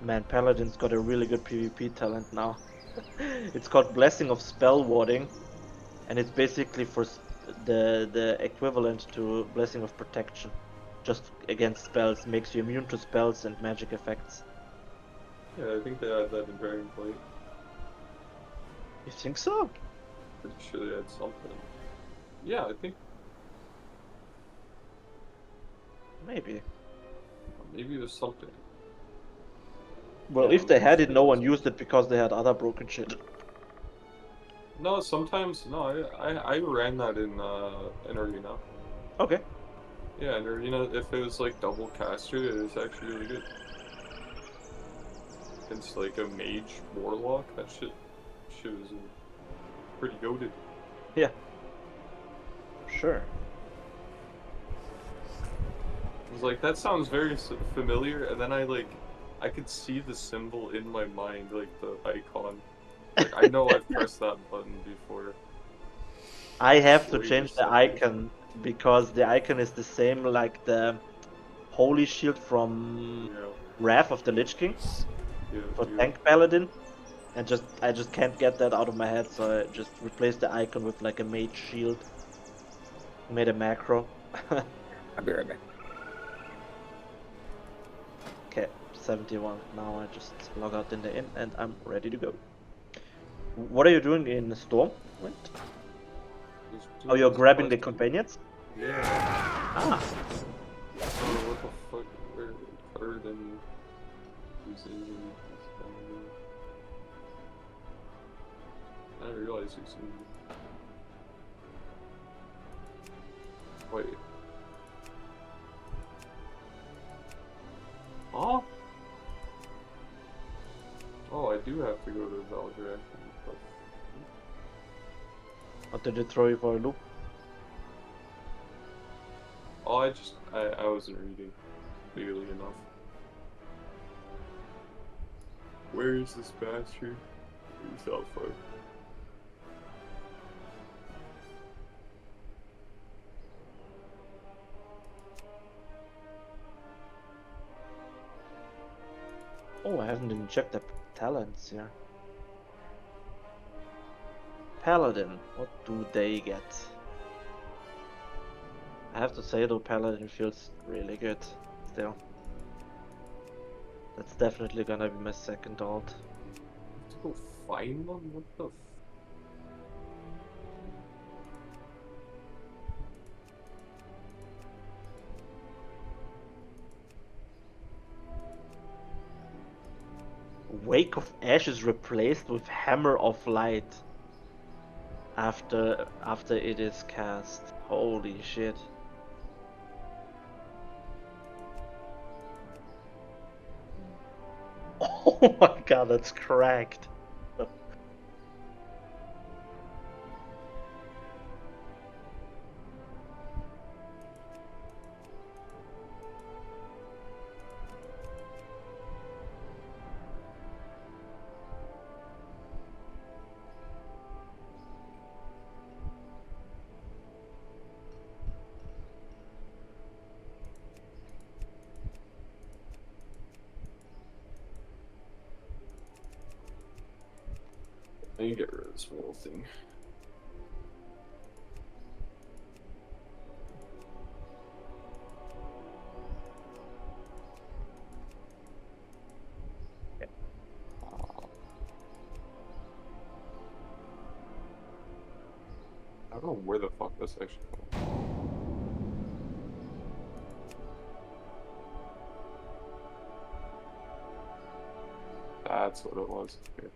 Man, Paladin's got a really good PvP talent now. It's called Blessing of Spell Warding, and it's basically for the equivalent to Blessing of Protection, just against spells. Makes you immune to spells and magic effects. Yeah, I think they had that in Dragon Flight. You think so? Pretty sure they had something. Yeah, I think Maybe. maybe there's something. Well, Yeah, if I'm they pretty had it, sure no there one was. used it because they had other broken shit. No, sometimes no. I ran that in Arena. Okay. Yeah, in Arena, if it was like double caster, it was actually really good. Against like a mage warlock, that shit was pretty goated. Yeah. Sure. I was like, that sounds very familiar, and then I could see the symbol in my mind, like the icon. Like I know I've pressed that button before. I have to What are you change the saying? icon because the icon is the same like the Holy Shield from Yeah, Wrath of the Lich King yeah, for yeah. Tank Paladin. And I just can't get that out of my head, so I just replaced the icon with like a mage shield. Made a macro. I'll be right back. Okay, 71. Now I just log out in the inn and I'm ready to go. What are you doing in the storm? What? Just Oh, doing you're this grabbing the quest. companions? Yeah. Ah, Oh, what the fuck? Where card and using I didn't realize there's some. Wait. Huh? Oh, I do have to go to Valgraf. what did it throw you for a loop? Oh, I wasn't reading clearly enough. Where is this bastard? He's out far. Oh, I haven't even checked the talents here. Paladin, what do they get? I have to say though, Paladin feels really good still. That's definitely gonna be my second alt. I have to go find them? What the Wake of Ashes replaced with Hammer of Light after it is cast. Holy shit. Oh my god, that's cracked. I need to get rid of this whole thing. I don't know where the fuck this actually goes. That's what it was. Okay.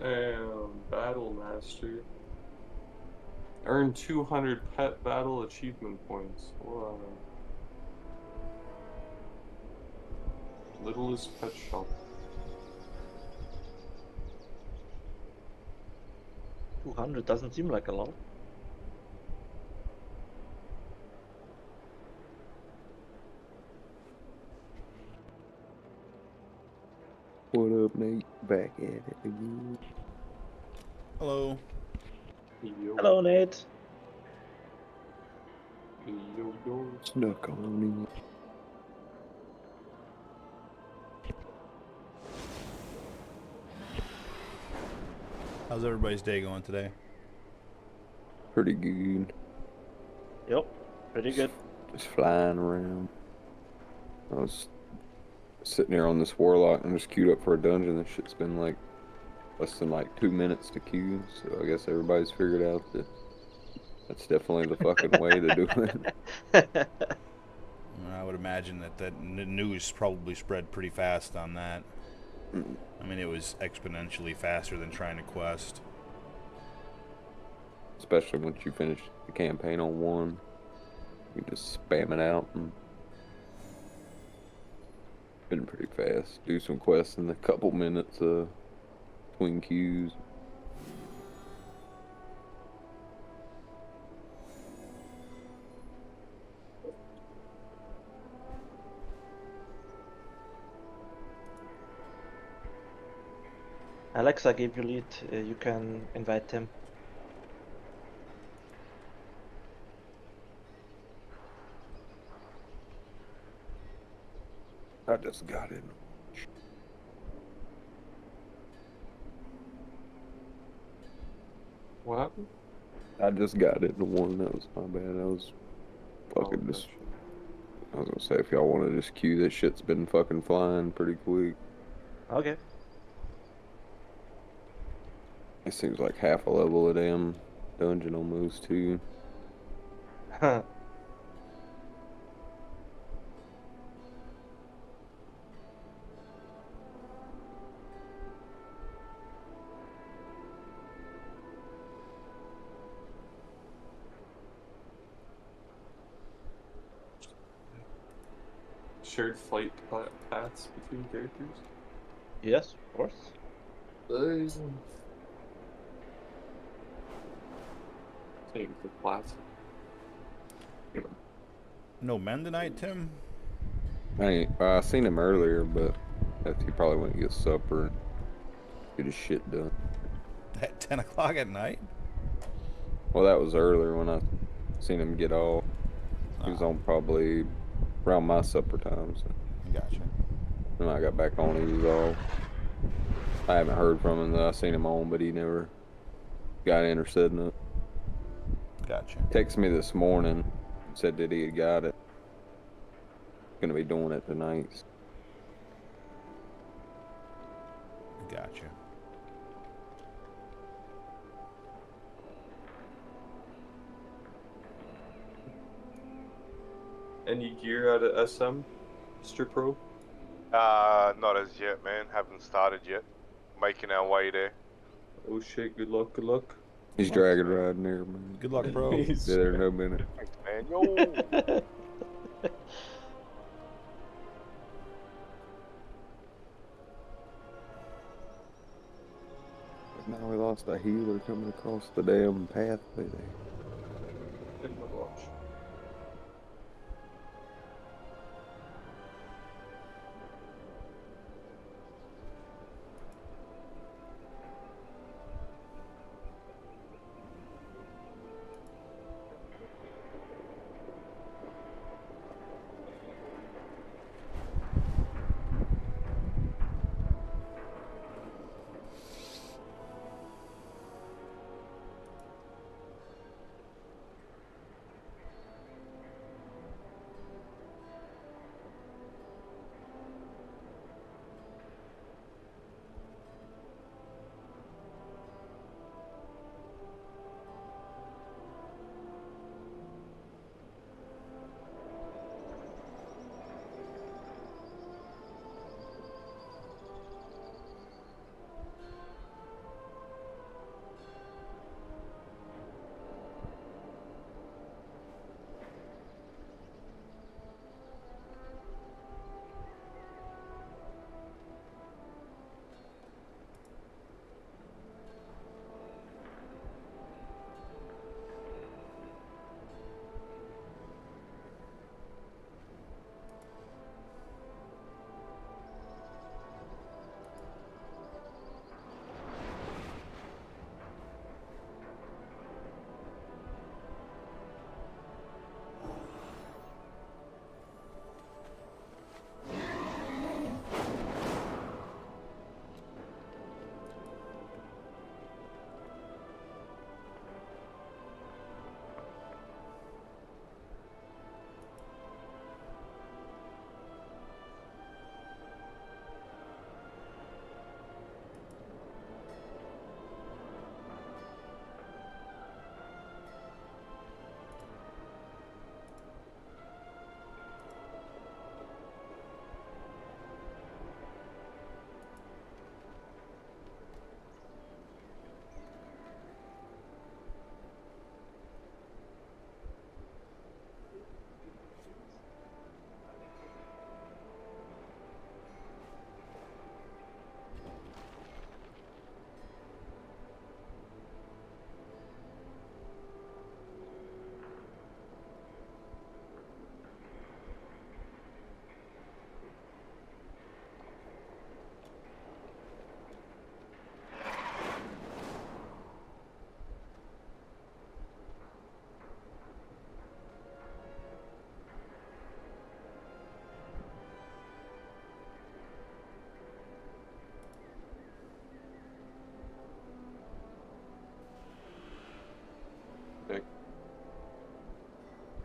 And Battle Master. Earn 200 pet battle achievement points. Wow. Littlest pet shop. 200 doesn't seem like a lot. What up, Nate? Back at it again. Hello. Yo. Hello, Nate. Yo. Snuck on in. How's everybody's day going today? Pretty good. Yep, pretty good. Just flying around. I was sitting here on this warlock and just queued up for a dungeon. This shit's been like less than like 2 minutes to queue, so I guess everybody's figured out that that's definitely the fucking way to do it. I would imagine that news probably spread pretty fast on that. I mean, it was exponentially faster than trying to quest. Especially once you finish the campaign on one, you just spam it out and been pretty fast. Do some quests in a couple minutes between queues. Alexa gave you lead. You can invite him. I just got it. What happened? I just got it. The one that was my bad. I was fucking Oh, just. I was gonna say if y'all want to just queue, this shit's been fucking flying pretty quick. Okay. It seems like half a level a damn dungeon almost too. shared flight paths between characters. Yes, of course. Take the class. No men tonight, Tim? I seen him earlier, but he probably went to get supper and get his shit done. At 10 o'clock at night? Well, that was earlier when I seen him get off. He was on probably around my supper time. So Gotcha. when I got back on, he was off. I haven't heard from him though. I seen him on, but he never got in or said nothing. Gotcha. Texted me this morning, said that he had got it. Gonna be doing it tonight. Gotcha. Any gear out of SM, Mr. Pro? Not as yet, man. Haven't started yet. Making our way there. Oh shit, good luck, good luck. He's dragging riding there, man. Good luck, bro. Be there in no minute. Thanks, man. Yo! Now we lost a healer coming across the damn pathway there. In my watch.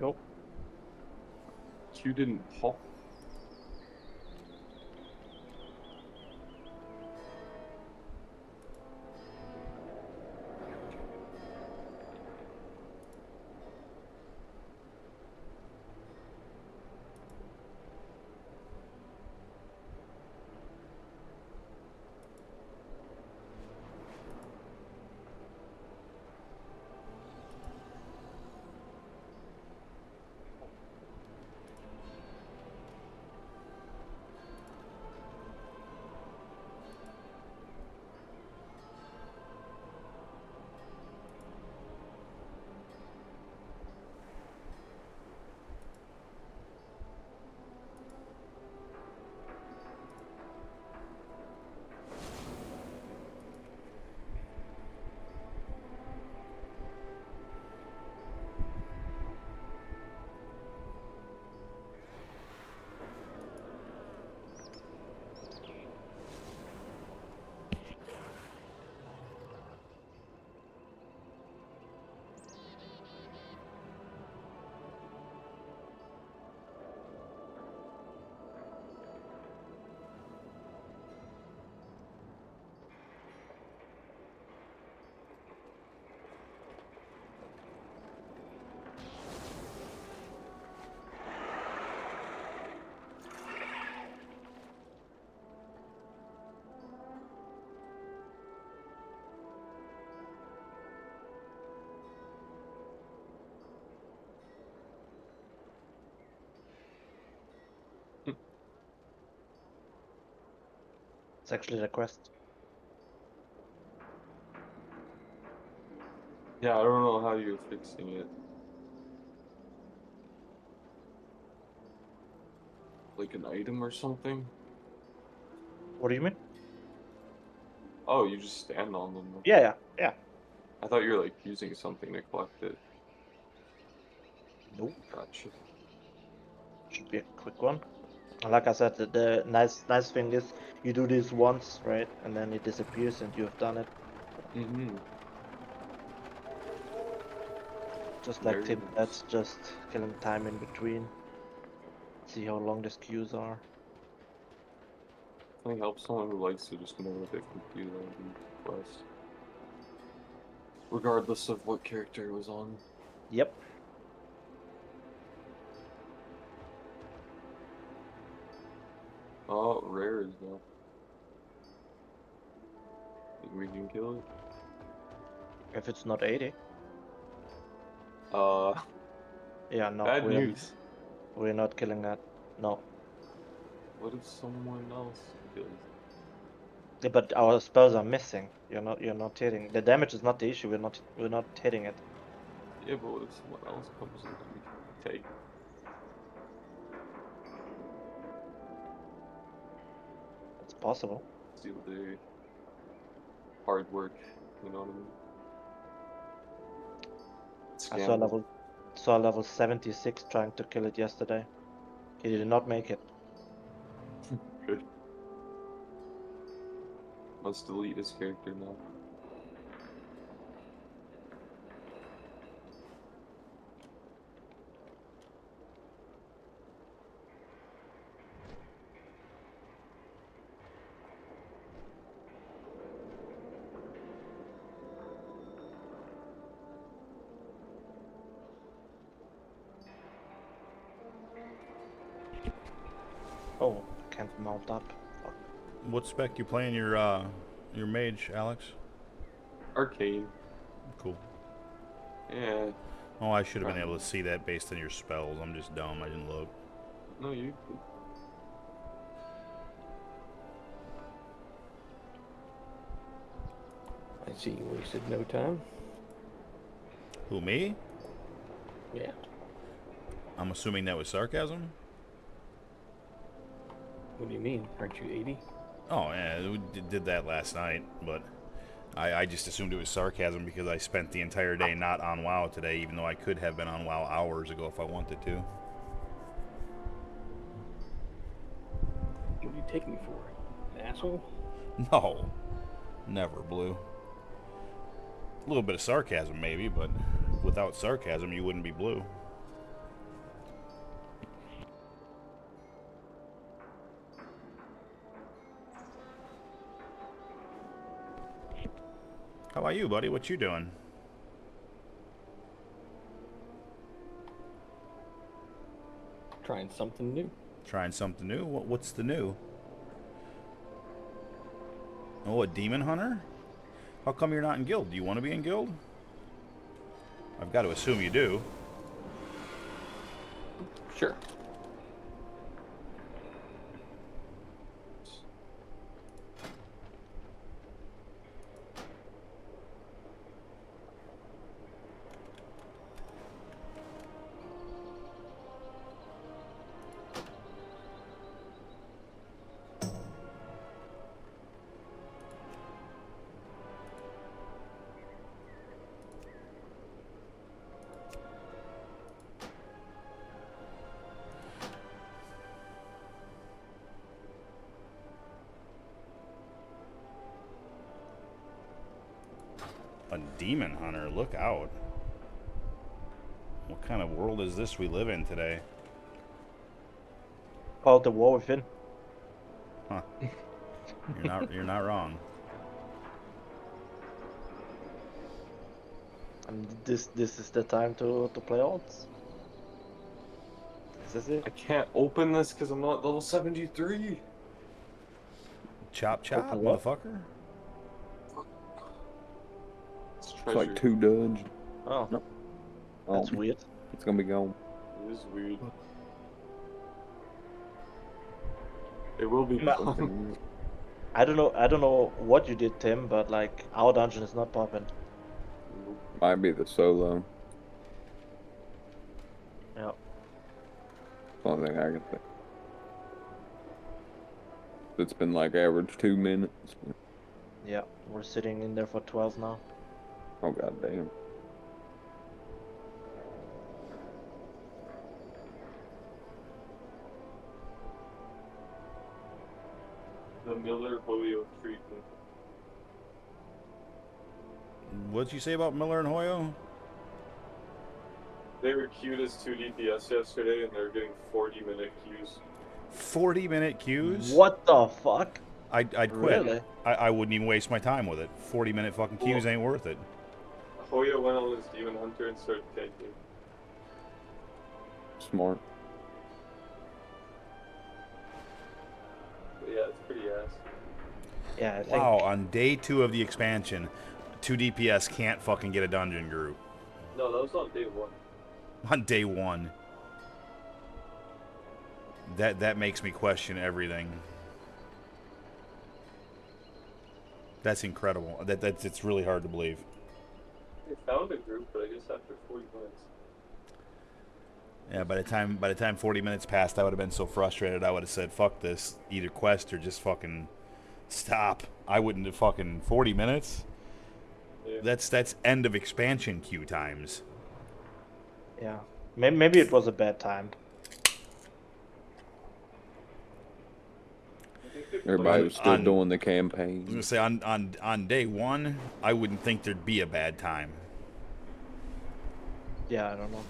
Go. Q didn't pop. It's actually the quest. Yeah, I don't know how you're fixing it. Like an item or something? What do you mean? Oh, you just stand on them. Yeah. I thought you were like using something to collect it. Nope. Gotcha. Should be a quick one. And like I said, the nice thing is you do this once, right? And then it disappears and you have done it. Mm-hmm. Just like Very Tim, nice. that's just killing time in between. See how long these queues are. I think helps someone who likes to just know that they completed all the quests. Regardless of what character it was on. Yep. Oh, rare is though. Think we can kill it? If it's not 80. Yeah, no, Bad news. we're not killing that. No. What if someone else kills it? Yeah, but our spells are missing. You're not hitting. The damage is not the issue. We're not hitting it. Yeah, but what if someone else comes in and we can take it? It's possible. Steal their hard work, you know what I mean? I Scam saw level 76 trying to kill it yesterday. He did not make it. them. Good. Must delete his character now. Oh, can't mount up. Fuck. What spec you playing your mage, Alex? Arcane. Cool. Yeah. Oh, I should have been able to see that based on your spells. I'm just dumb. I didn't look. No, you. I see you wasted no time. Who, me? Yeah. I'm assuming that was sarcasm? What do you mean? Aren't you 80? Oh, yeah, we did that last night, but I just assumed it was sarcasm because I spent the entire day not on WoW today, even though I could have been on WoW hours ago if I wanted to. What do you take me for? An asshole? No, never, Blue. A little bit of sarcasm, maybe, but without sarcasm, you wouldn't be Blue. How about you, buddy? What you doing? Trying something new. Trying something new? What's the new? Oh, a demon hunter? How come you're not in guild? Do you want to be in guild? I've got to assume you do. Sure. A demon hunter? Look out. What kind of world is this we live in today? Called the War Within. Huh. You're not wrong. And this is the time to play odds. This is it. I can't open this because I'm not level 73. Chop chop, Open what? motherfucker. It's It's treasure. like 2 dungeons. Oh, No. that's Oh, weird. it's gonna be gone. It is weird. It will be Ma- gone. I don't know what you did, Tim, but like our dungeon is not popping. Might be the solo. Yeah. Only thing I can think. It's been like average 2 minutes. Yeah, we're sitting in there for 12 now. Oh god damn. The Miller Hoyo treatment. What'd you say about Miller and Hoyo? They were queued as 2 DPS yesterday and they're getting 40-minute queues. 40-minute queues? What the fuck? I'd quit. Really? I wouldn't even waste my time with it. 40-minute fucking queues ain't worth it. Hoyo went on his Demon Hunter and started tanking. Smart. But yeah, it's pretty ass. Yeah, I think. Wow, on day 2 of the expansion, 2 DPS can't fucking get a dungeon group. No, that was on day 1. On day 1. That makes me question everything. That's incredible. That's it's really hard to believe. They found a group, but I guess after 40 minutes. Yeah, by the time 40 minutes passed, I would have been so frustrated. I would have said, "Fuck this! Either quest or just fucking stop." I wouldn't have fucking 40 minutes. Yeah. That's end of expansion queue times. Yeah. Maybe it was a bad time. I think they Everybody played- was still On- doing the I was campaign. gonna say on day 1, I wouldn't think there'd be a bad time. Yeah, I don't know.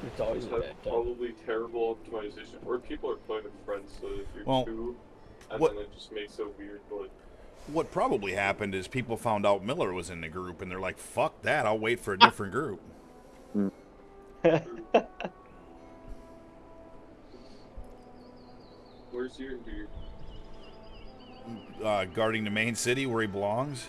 It's always a have bad time. probably terrible optimization, or people are playing with friends, so if you're Well, 2, and what- then it just makes it weird, but What probably happened is people found out Miller was in the group, and they're like, "Fuck that! I'll wait for a different group." where's your dude? Guarding the main city where he belongs.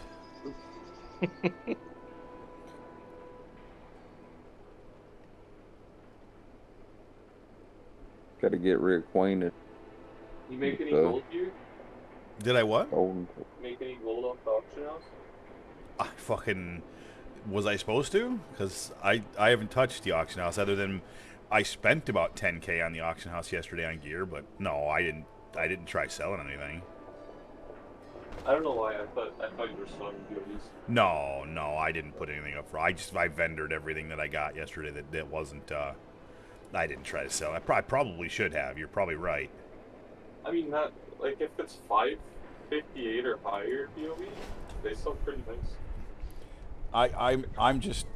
Gotta get reacquainted. You make any Uh, gold here? Did I what? Golden. Make any gold off the auction house? I fucking was I supposed to? Because I haven't touched the auction house other than I spent about 10K on the auction house yesterday on gear, but no, I didn't try selling anything. I don't know why. I thought you were selling goodies. No, I didn't put anything up for. I vendored everything that I got yesterday that wasn't. I didn't try to sell. I probably should have. You're probably right. I mean, not like if it's 558 or higher POV, they sell pretty nice. I'm just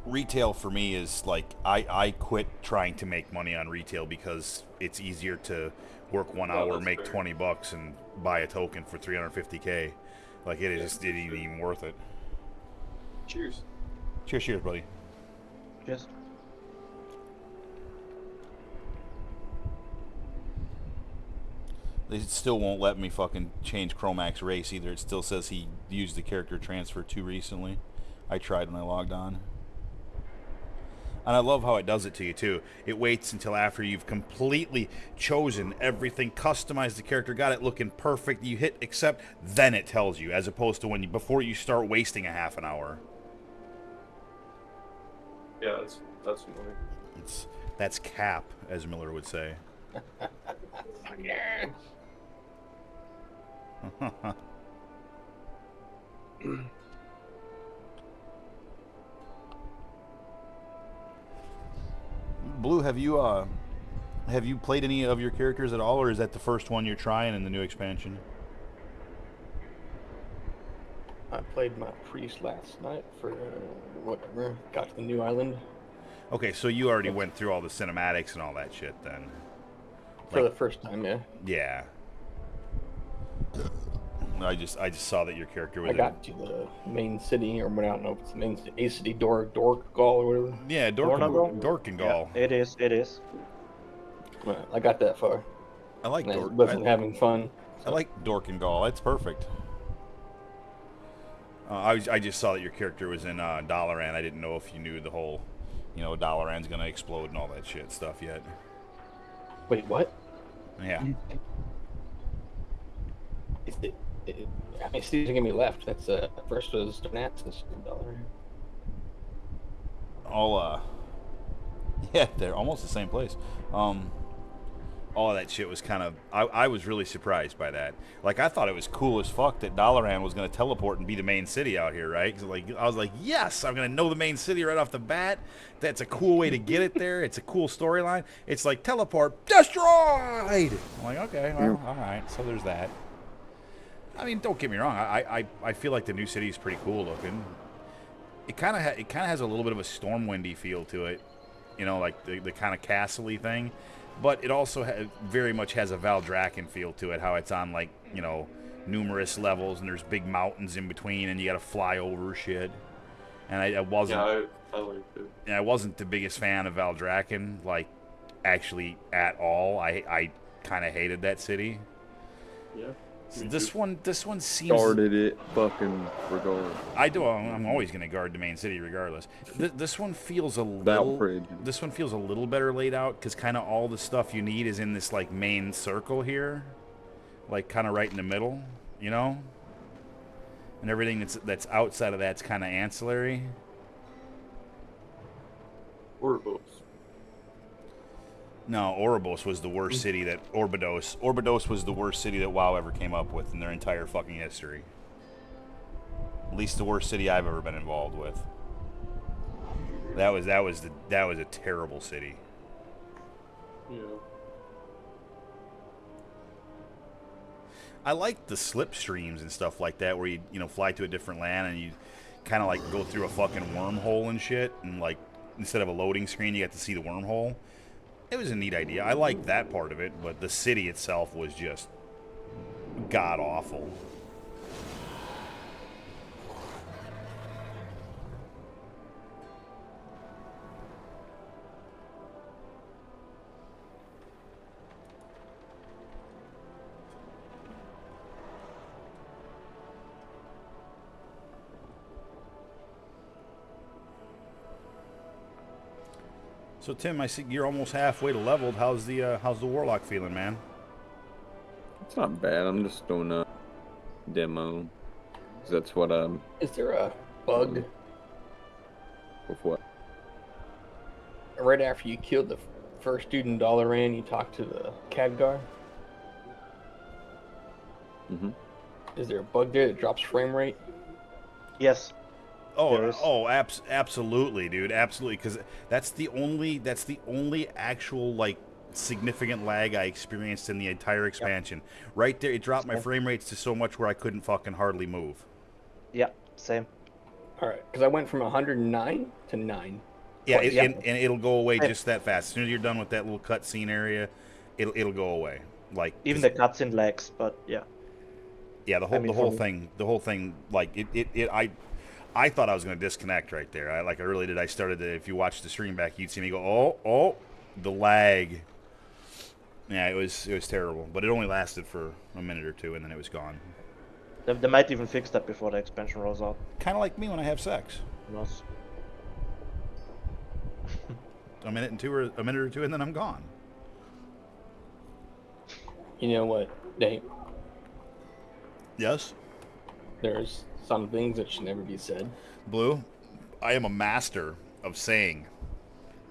retail for me is like I quit trying to make money on retail because it's easier to work 1 hour, that's make fair. 20 bucks, and buy a token for 350k. Like it just it ain't even worth it. Cheers. Cheers, cheers, buddy. Just They still won't let me fucking change Chromax race either. It still says he used the character transfer too recently. I tried when I logged on. And I love how it does it to you too. It waits until after you've completely chosen everything, customized the character, got it looking perfect. You hit accept, then it tells you, as opposed to when you, before you start wasting a half an hour. Yeah, that's annoying. That's cap, as Miller would say. Blue, have you played any of your characters at all, or is that the first one you're trying in the new expansion? I played my priest last night for whatever. Got to the new island Okay, so you already went through all the cinematics and all that shit then. for the first time. Yeah, Yeah. I just saw that your character was I got to the main city, or I don't know if it's the main city, A City, Dorkgall or whatever. Yeah, Dorkengall? Dorkengall. Yeah, it is. It is. Well, I got that far. I like And I Dork. wasn't having fun. I like Dorkengall. That's perfect. I just saw that your character was in Dalaran. I didn't know if you knew the whole, Dalaran's gonna explode and all that shit stuff yet. Wait, what? Yeah. How many cities are gonna be left? That's first was Donatus, $1. All yeah, they're almost the same place. All of that shit was kind of I was really surprised by that. Like I thought it was cool as fuck that Dalaran was gonna teleport and be the main city out here, right? 'Cause, like I was like, yes, I'm gonna know the main city right off the bat. That's a cool way to get it there. It's a cool storyline. It's like teleport destroyed. I'm like, okay, well, all right. So there's that. I mean, don't get me wrong. I feel like the new city is pretty cool looking. It kind of has a little bit of a Stormwindy feel to it, like the kind of castle-y thing. But it also very much has a Valdrakken feel to it. How it's on like numerous levels and there's big mountains in between and you got to fly over shit. And I wasn't. Yeah, I liked it. And I wasn't the biggest fan of Valdrakken, like actually at all. I kind of hated that city. Yeah. So this one seems. Guarded it fucking regardless. I do. I'm always going to guard the main city regardless. This one feels a Without little. prejudice. This one feels a little better laid out because kind of all the stuff you need is in this like main circle here, like kind of right in the middle, and everything that's outside of that's kind of ancillary. Or both. No, Oribos was the worst city that Orbidos was the worst city that WoW ever came up with in their entire fucking history. At least the worst city I've ever been involved with. That was a terrible city. Yeah. I like the slipstreams and stuff like that where you fly to a different land and you kind of like go through a fucking wormhole and shit, and like instead of a loading screen you got to see the wormhole. It was a neat idea. I liked that part of it, but the city itself was just god awful. So Tim, I see you're almost halfway to leveled. How's the warlock feeling, man? It's not bad. I'm just doing a demo. 'Cause that's what Is there a bug with what? right after you killed the first dude in Dalaran? You talk to the Khadgar. Mhm. Is there a bug there that drops frame rate? Yes. Absolutely, dude, absolutely. Because that's the only actual like significant lag I experienced in the entire expansion. Yep. Right there, it dropped my frame rates to so much where I couldn't fucking hardly move. Yeah, same. All right, because I went from 109 to 9. Yeah, Twice. and it'll go away Hey. just that fast. As soon as you're done with that little cutscene area, it'll go away. Like Even 'cause- the cutscene lags, but yeah. yeah, I mean, for me. the whole thing, like I thought I was going to disconnect right there. I really did. I started to. If you watch the stream back, you'd see me go, oh, the lag. Yeah, it was terrible, but it only lasted for a minute or two, and then it was gone. They might even fix that before the expansion rolls out. Kind of like me when I have sex. Who knows? A minute or two, and then I'm gone. You know what, Dave? Yes, There's some things that should never be said. Blue. I am a master of saying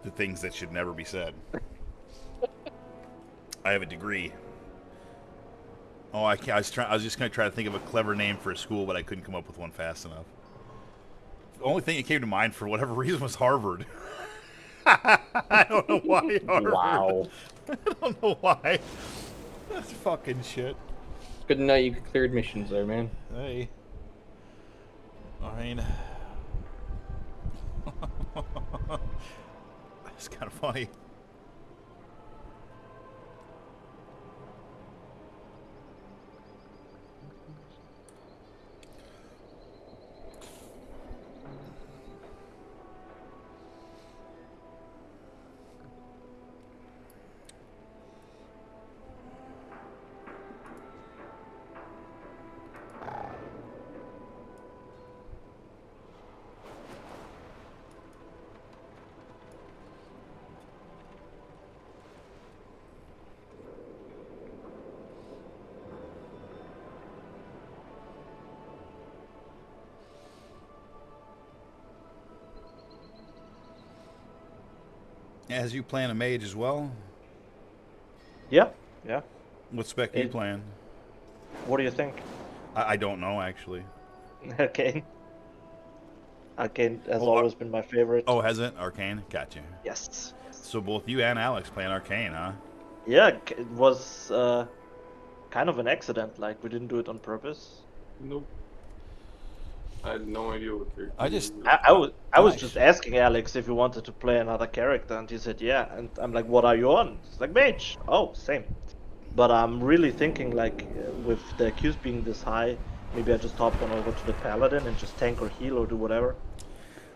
the things that should never be said. I have a degree. Oh, I was just gonna try to think of a clever name for a school, but I couldn't come up with one fast enough. The only thing that came to mind for whatever reason was Harvard. I don't know why Harvard. Wow. I don't know why. That's fucking shit. Good to know you could clear admissions there, man. Hey. I mean, it's kind of funny. As you plan a mage as well? Yeah, yeah. What spec are you It- playing? What do you think? I don't know, actually. Arcane. Arcane has Oh, always been my favorite. Oh, has it? Arcane? Gotcha. Yes. So both you and Alex playing Arcane, huh? Yeah, it was kind of an accident. Like, we didn't do it on purpose. Nope. I had no idea what character. I just- you were. I was Nice. just asking Alex if he wanted to play another character, and he said yeah. And I'm like, what are you on? He's like, mage. Oh, same. But I'm really thinking, like, with the Qs being this high, maybe I just hop on over to the paladin and just tank or heal or do whatever.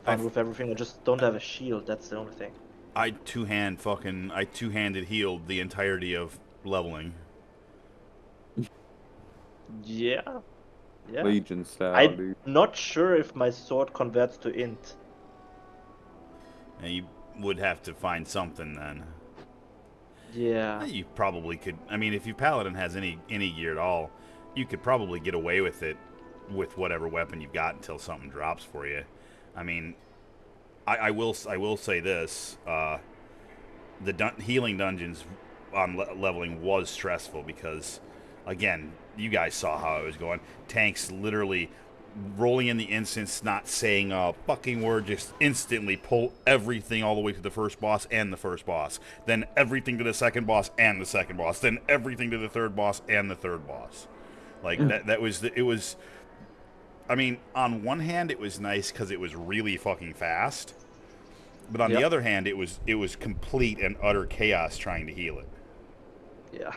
Fine I've- with everything. I just don't have a shield. That's the only thing. I two-handed healed the entirety of leveling. Yeah. Yeah. Legion style, I'm dude. not sure if my sword converts to int. And you would have to find something then. Yeah. You probably could. I mean, if your paladin has any gear at all, you could probably get away with it with whatever weapon you've got until something drops for you. I mean, I will say this: the healing dungeons on leveling was stressful because, again, you guys saw how it was going. Tanks literally rolling in the instance, not saying a fucking word, just instantly pull everything all the way to the first boss and the first boss, then everything to the second boss and the second boss, then everything to the third boss and the third boss. Like that was it was. I mean, on one hand, it was nice because it was really fucking fast, but on the Yep. other hand, it was complete and utter chaos trying to heal it. Yeah.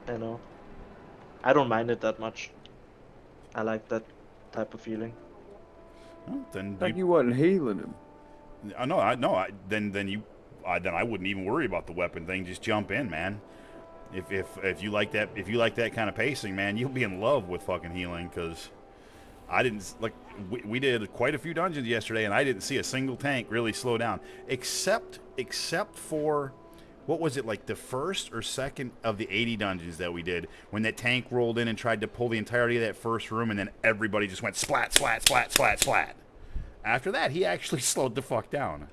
I know. I don't mind it that much. I like that type of feeling. Well, then Like you wasn't healing him. then I wouldn't even worry about the weapon thing. Just jump in, man. If you like that kind of pacing, man, you'll be in love with fucking healing. Because I didn't like we did quite a few dungeons yesterday, and I didn't see a single tank really slow down, except for. What was it, like the first or second of the 80 dungeons that we did, when that tank rolled in and tried to pull the entirety of that first room, and then everybody just went splat, splat, splat, splat, splat. After that, he actually slowed the fuck down.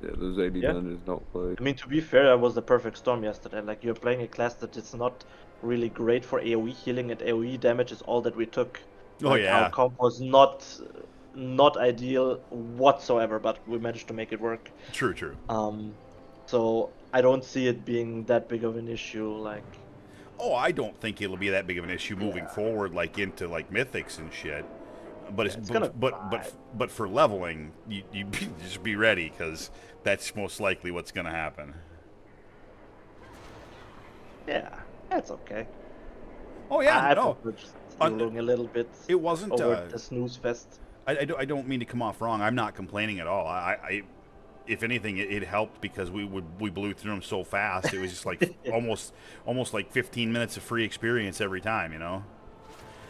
Yeah, those 80 Yeah. dungeons don't play. I mean, to be fair, I was the perfect storm yesterday. Like, you're playing a class that is not really great for AoE healing, and AoE damage is all that we took. Oh, Like, yeah. our comp was not ideal whatsoever, but we managed to make it work. True, true. So I don't see it being that big of an issue. Like, Oh, I don't think it'll be that big of an issue moving forward, like into like mythics and shit. but Yeah, it's gonna but for leveling, you just be ready because that's most likely what's gonna happen. Yeah, that's okay. Oh yeah, I no, prefer just Un- YOLOing a little bit it wasn't. over the snooze fest. I don't mean to come off wrong. I'm not complaining at all. If anything, it helped because we blew through them so fast. It was just like almost like 15 minutes of free experience every time, you know.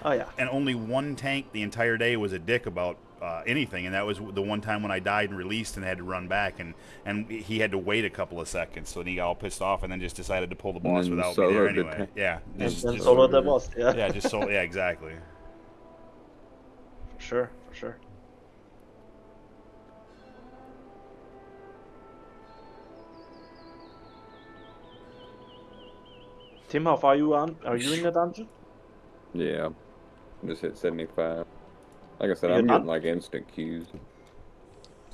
Oh yeah. And only one tank the entire day was a dick about anything, and that was the one time when I died and released and had to run back, and he had to wait a couple of seconds, so then he got all pissed off and then just decided to pull the boss then without me there soloed the anyway. tank. Yeah, And just, then just solo the boss, yeah. yeah, just so yeah, exactly. For sure, for sure. Tim, how far you on? Are you in the dungeon? Yeah, just hit 75. Like I said, You're I'm done? getting like instant queues.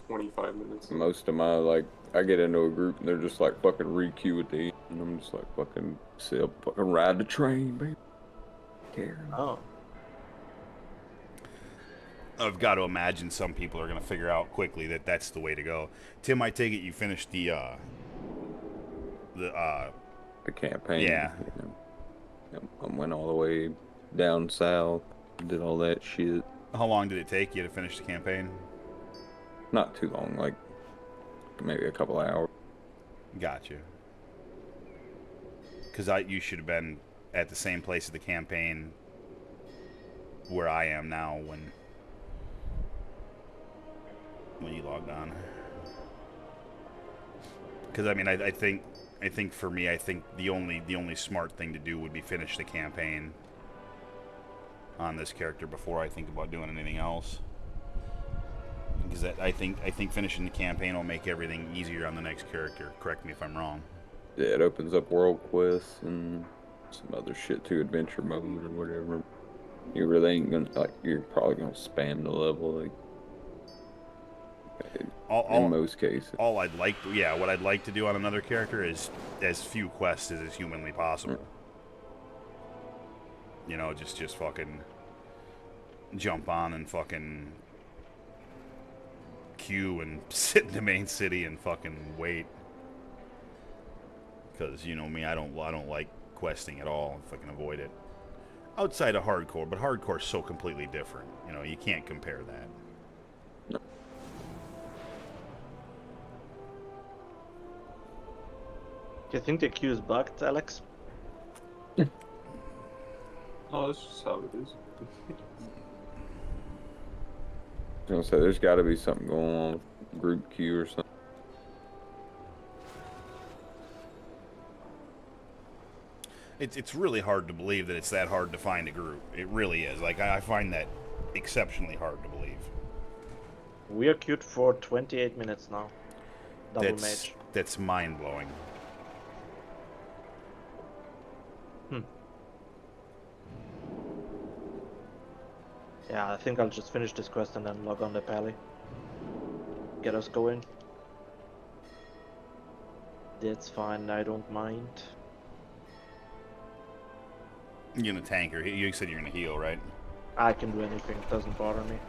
25 minutes. Most of my like, I get into a group and they're just like fucking re-queue at the end, and I'm just like fucking ride the train, baby. Care. Oh. I've got to imagine some people are going to figure out quickly that that's the way to go. Tim, I take it you finished the campaign. yeah. I went all the way down south, did all that shit. How long did it take you to finish the campaign? Not too long, like maybe a couple hours. Gotcha. Because you should have been at the same place of the campaign where I am now when you logged on. Because I mean, I think for me, I think the only smart thing to do would be finish the campaign on this character before I think about doing anything else. Because I think finishing the campaign will make everything easier on the next character. Correct me if I'm wrong. Yeah, it opens up world quests and some other shit too, adventure mode or whatever. You really ain't gonna you're probably gonna spam the level like in most cases. All I'd like to, yeah, what I'd like to do on another character is as few quests as is humanly possible. You know, just fucking jump on and fucking queue and sit in the main city and fucking wait. Because you know me, I don't like questing at all if I can avoid it. Outside of hardcore, but hardcore's so completely different. You know, you can't compare that. Do you think the queue is bugged, Alex? Oh, that's just how it is. I was gonna say there's got to be something going on with group queue or something. It's really hard to believe that it's that hard to find a group. It really is. Like I find that exceptionally hard to believe. We are queued for 28 minutes now. Double mage. That's mind blowing. Yeah, I think I'll just finish this quest and then log on the pally. Get us going. That's fine, I don't mind. You're gonna tank or you said you're gonna heal, right? I can do anything, it doesn't bother me.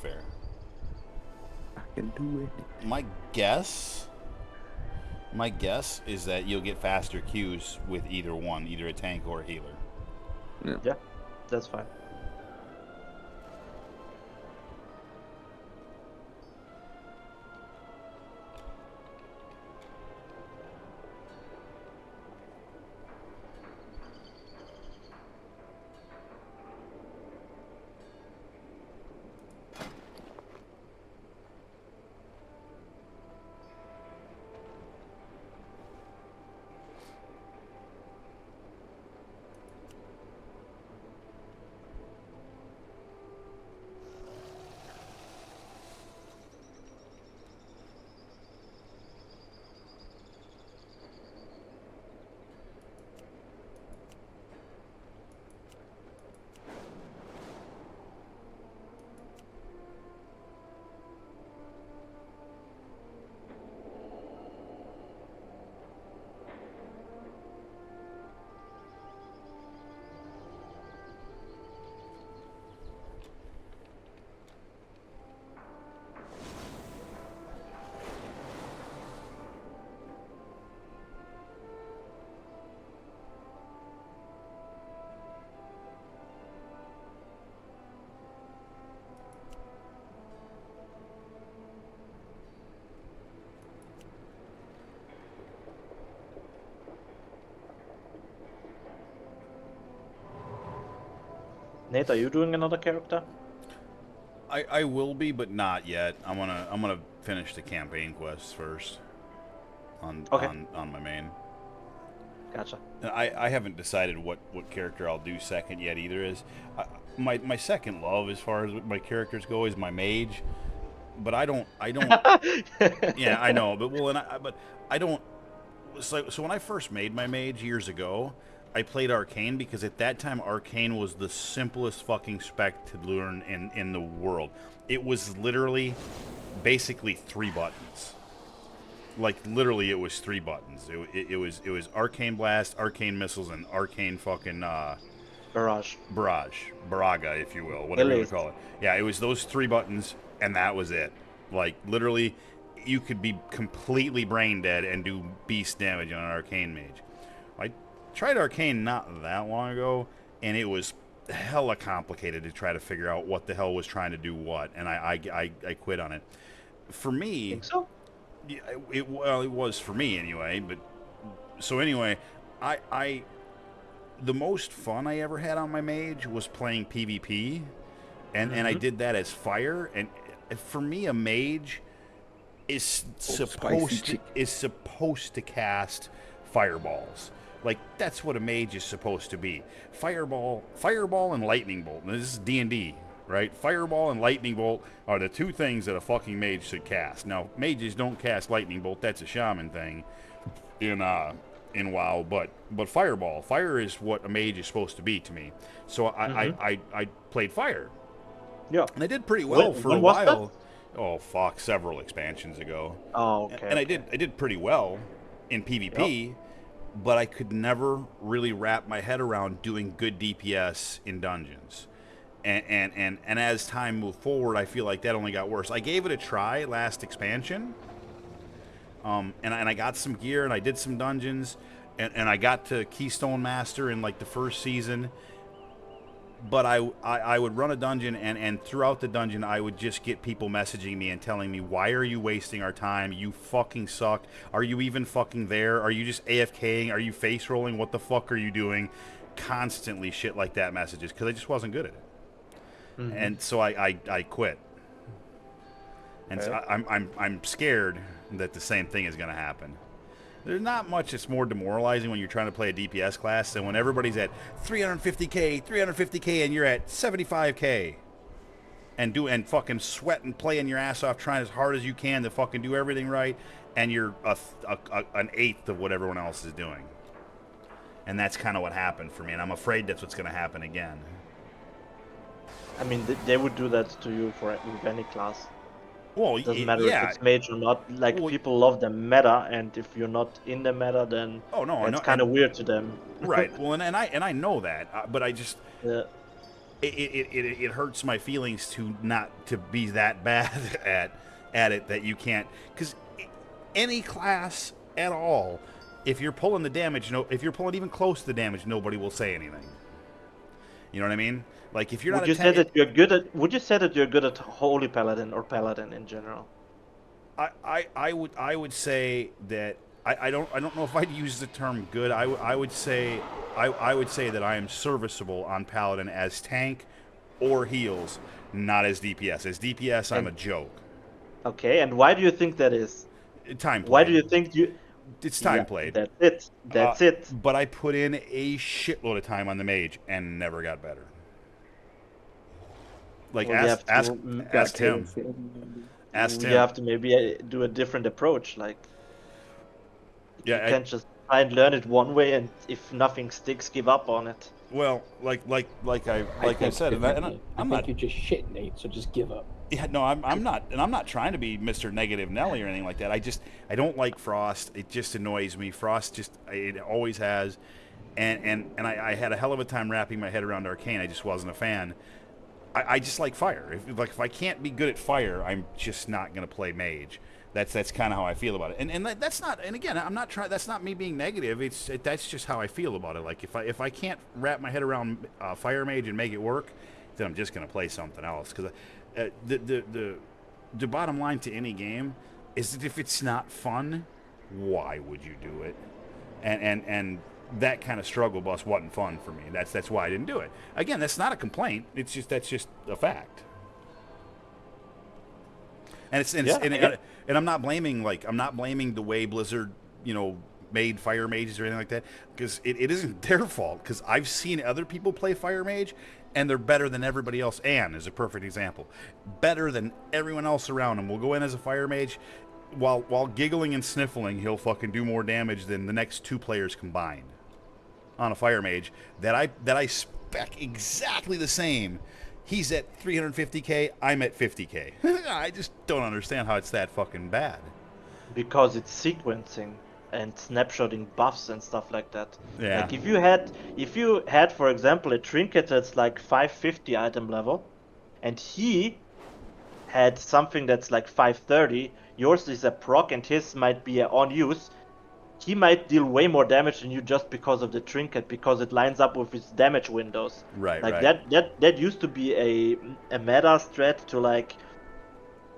Fair. I can do it. My guess is that you'll get faster queues with either one, either a tank or a healer. Yeah, that's fine. Nate, are you doing another character? I will be, but not yet. I'm gonna finish the campaign quests first on Okay. on my main. Gotcha. And I haven't decided what character I'll do second yet either. My second love as far as my characters go is my mage, but I don't yeah, I know, but I don't. So when I first made my mage years ago, I played Arcane because at that time Arcane was the simplest fucking spec to learn in the world. It was literally basically 3 buttons. Like literally, it was 3 buttons. It was Arcane Blast, Arcane Missiles, and Arcane fucking Barrage. Baraga, if you will, whatever you want to call it. Yeah, it was those 3 buttons, and that was it. Like literally, you could be completely brain dead and do beast damage on an Arcane Mage. I tried Arcane not that long ago, and it was hella complicated to try to figure out what the hell was trying to do what, and I quit on it. For me, Think so? yeah, it was for me anyway. But so anyway, I the most fun I ever had on my mage was playing PvP, and I did that as fire. And for me, a mage is supposed to cast fireballs. Like that's what a mage is supposed to be. Fireball, and lightning bolt. And this is D&D. Right? Fireball and lightning bolt are the 2 things that a fucking mage should cast. Now, mages don't cast lightning bolt. That's a shaman thing in WoW. But fire is what a mage is supposed to be to me. So I played fire. Yeah. And I did pretty well for a was while. Oh fuck, several expansions ago. Oh, okay. And I did pretty well in PvP, but I could never really wrap my head around doing good DPS in dungeons. And as time moved forward, I feel like that only got worse. I gave it a try last expansion, and I got some gear and I did some dungeons, and I got to Keystone Master in like the first season. But I would run a dungeon, and throughout the dungeon, I would just get people messaging me and telling me, why are you wasting our time? You fucking suck. Are you even fucking there? Are you just AFKing? Are you face rolling? What the fuck are you doing? Constantly shit like that messages, because I just wasn't good at it. And so I quit. And so I'm scared that the same thing is going to happen. There's not much that's more demoralizing when you're trying to play a DPS class than when everybody's at 350k, and you're at 75k, and fucking sweating, playing your ass off, trying as hard as you can to fucking do everything right, and you're an eighth of what everyone else is doing. And that's kind of what happened for me, and I'm afraid that's what's going to happen again. I mean, they would do that to you with any class. Well, It doesn't matter yeah. if it's mage or not. Like, Well, people love the meta, and if you're not in the meta, then it's kind of weird to them. Right. Well, and I know that, but I just Yeah. it hurts my feelings to not to be that bad at it that you can't, because any class at all, if you're pulling the damage, if you're pulling even close to the damage, nobody will say anything. You know what I mean? Like if you're not. Would you say that you're good at? Would you say that you're good at Holy Paladin or Paladin in general? I would say that I don't know if I'd use the term good. I would say that I am serviceable on Paladin as tank or heals, not as DPS. As DPS, I'm a joke. Okay, and why do you think that is? Time played. Why do you think you? It's time played. That's it. That's it. But I put in a shitload of time on the mage and never got better. Like Well, ask him. Ask him. You have to maybe do a different approach. Like, yeah, you can't just try and learn it one way, and if nothing sticks, give up on it. Well, like I said, and I'm not. You're just shit, Nate. So just give up. Yeah, no, I'm not, and I'm not trying to be Mr. Negative Nelly or anything like that. I don't like Frost. It just annoys me. Frost it always has, and I had a hell of a time wrapping my head around Arcane. I just wasn't a fan. I just like fire. If I can't be good at fire, I'm just not gonna play mage. That's kind of how I feel about it. And that's not. And again, I'm not trying. That's not me being negative. That's just how I feel about it. Like if I can't wrap my head around fire mage and make it work, then I'm just gonna play something else. Because the bottom line to any game is that if it's not fun, why would you do it? And that kind of struggle bus wasn't fun for me. That's why I didn't do it. Again, that's not a complaint. That's just a fact. And and I'm not blaming the way Blizzard, made fire mages or anything like that, because it isn't their fault. Because I've seen other people play fire mage, and they're better than everybody else. Anne is a perfect example, better than everyone else around him. Will go in as a fire mage, while giggling and sniffling, he'll fucking do more damage than the next 2 players combined on a fire mage that I spec exactly the same. He's at 350k, I'm at 50k. I just don't understand how it's that fucking bad. Because it's sequencing and snapshotting buffs and stuff like that. Yeah. Like if you had, for example, a trinket that's like 550 item level, and he had something that's like 530, yours is a proc and his might be a on use, he might deal way more damage than you just because of the trinket, because it lines up with his damage windows. Right, Like right. that used to be a meta strat to like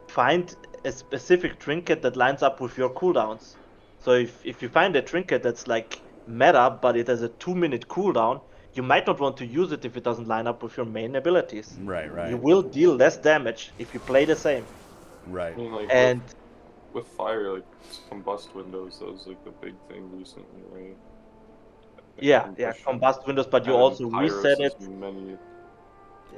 find a specific trinket that lines up with your cooldowns. So if you find a trinket that's like meta but it has a 2-minute cooldown, you might not want to use it if it doesn't line up with your main abilities. Right, right. You will deal less damage if you play the same. Right. I mean, like And with fire, like combust windows, that was like the big thing recently, right? yeah, Combustion. combust windows, but you And also Pyros reset it. as many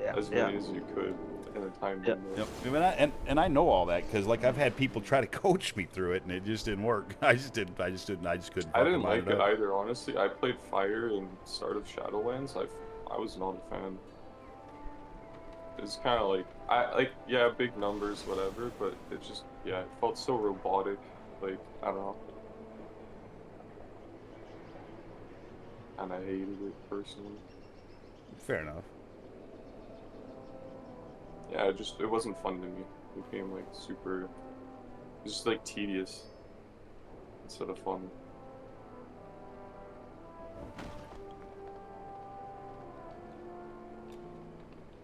Yeah, as you could in a time Yeah. window. Yep. And I know all that because like I've had people try to coach me through it and it just didn't work. I just couldn't. I fucking didn't line like it it up. either, honestly. I played fire in start of Shadowlands. I was not a fan. It's kind of like big numbers, whatever, but it just it felt so robotic. Like I don't know. And I hated it personally. Fair enough. Yeah, it wasn't fun to me. It became like super, it's just like tedious instead of fun.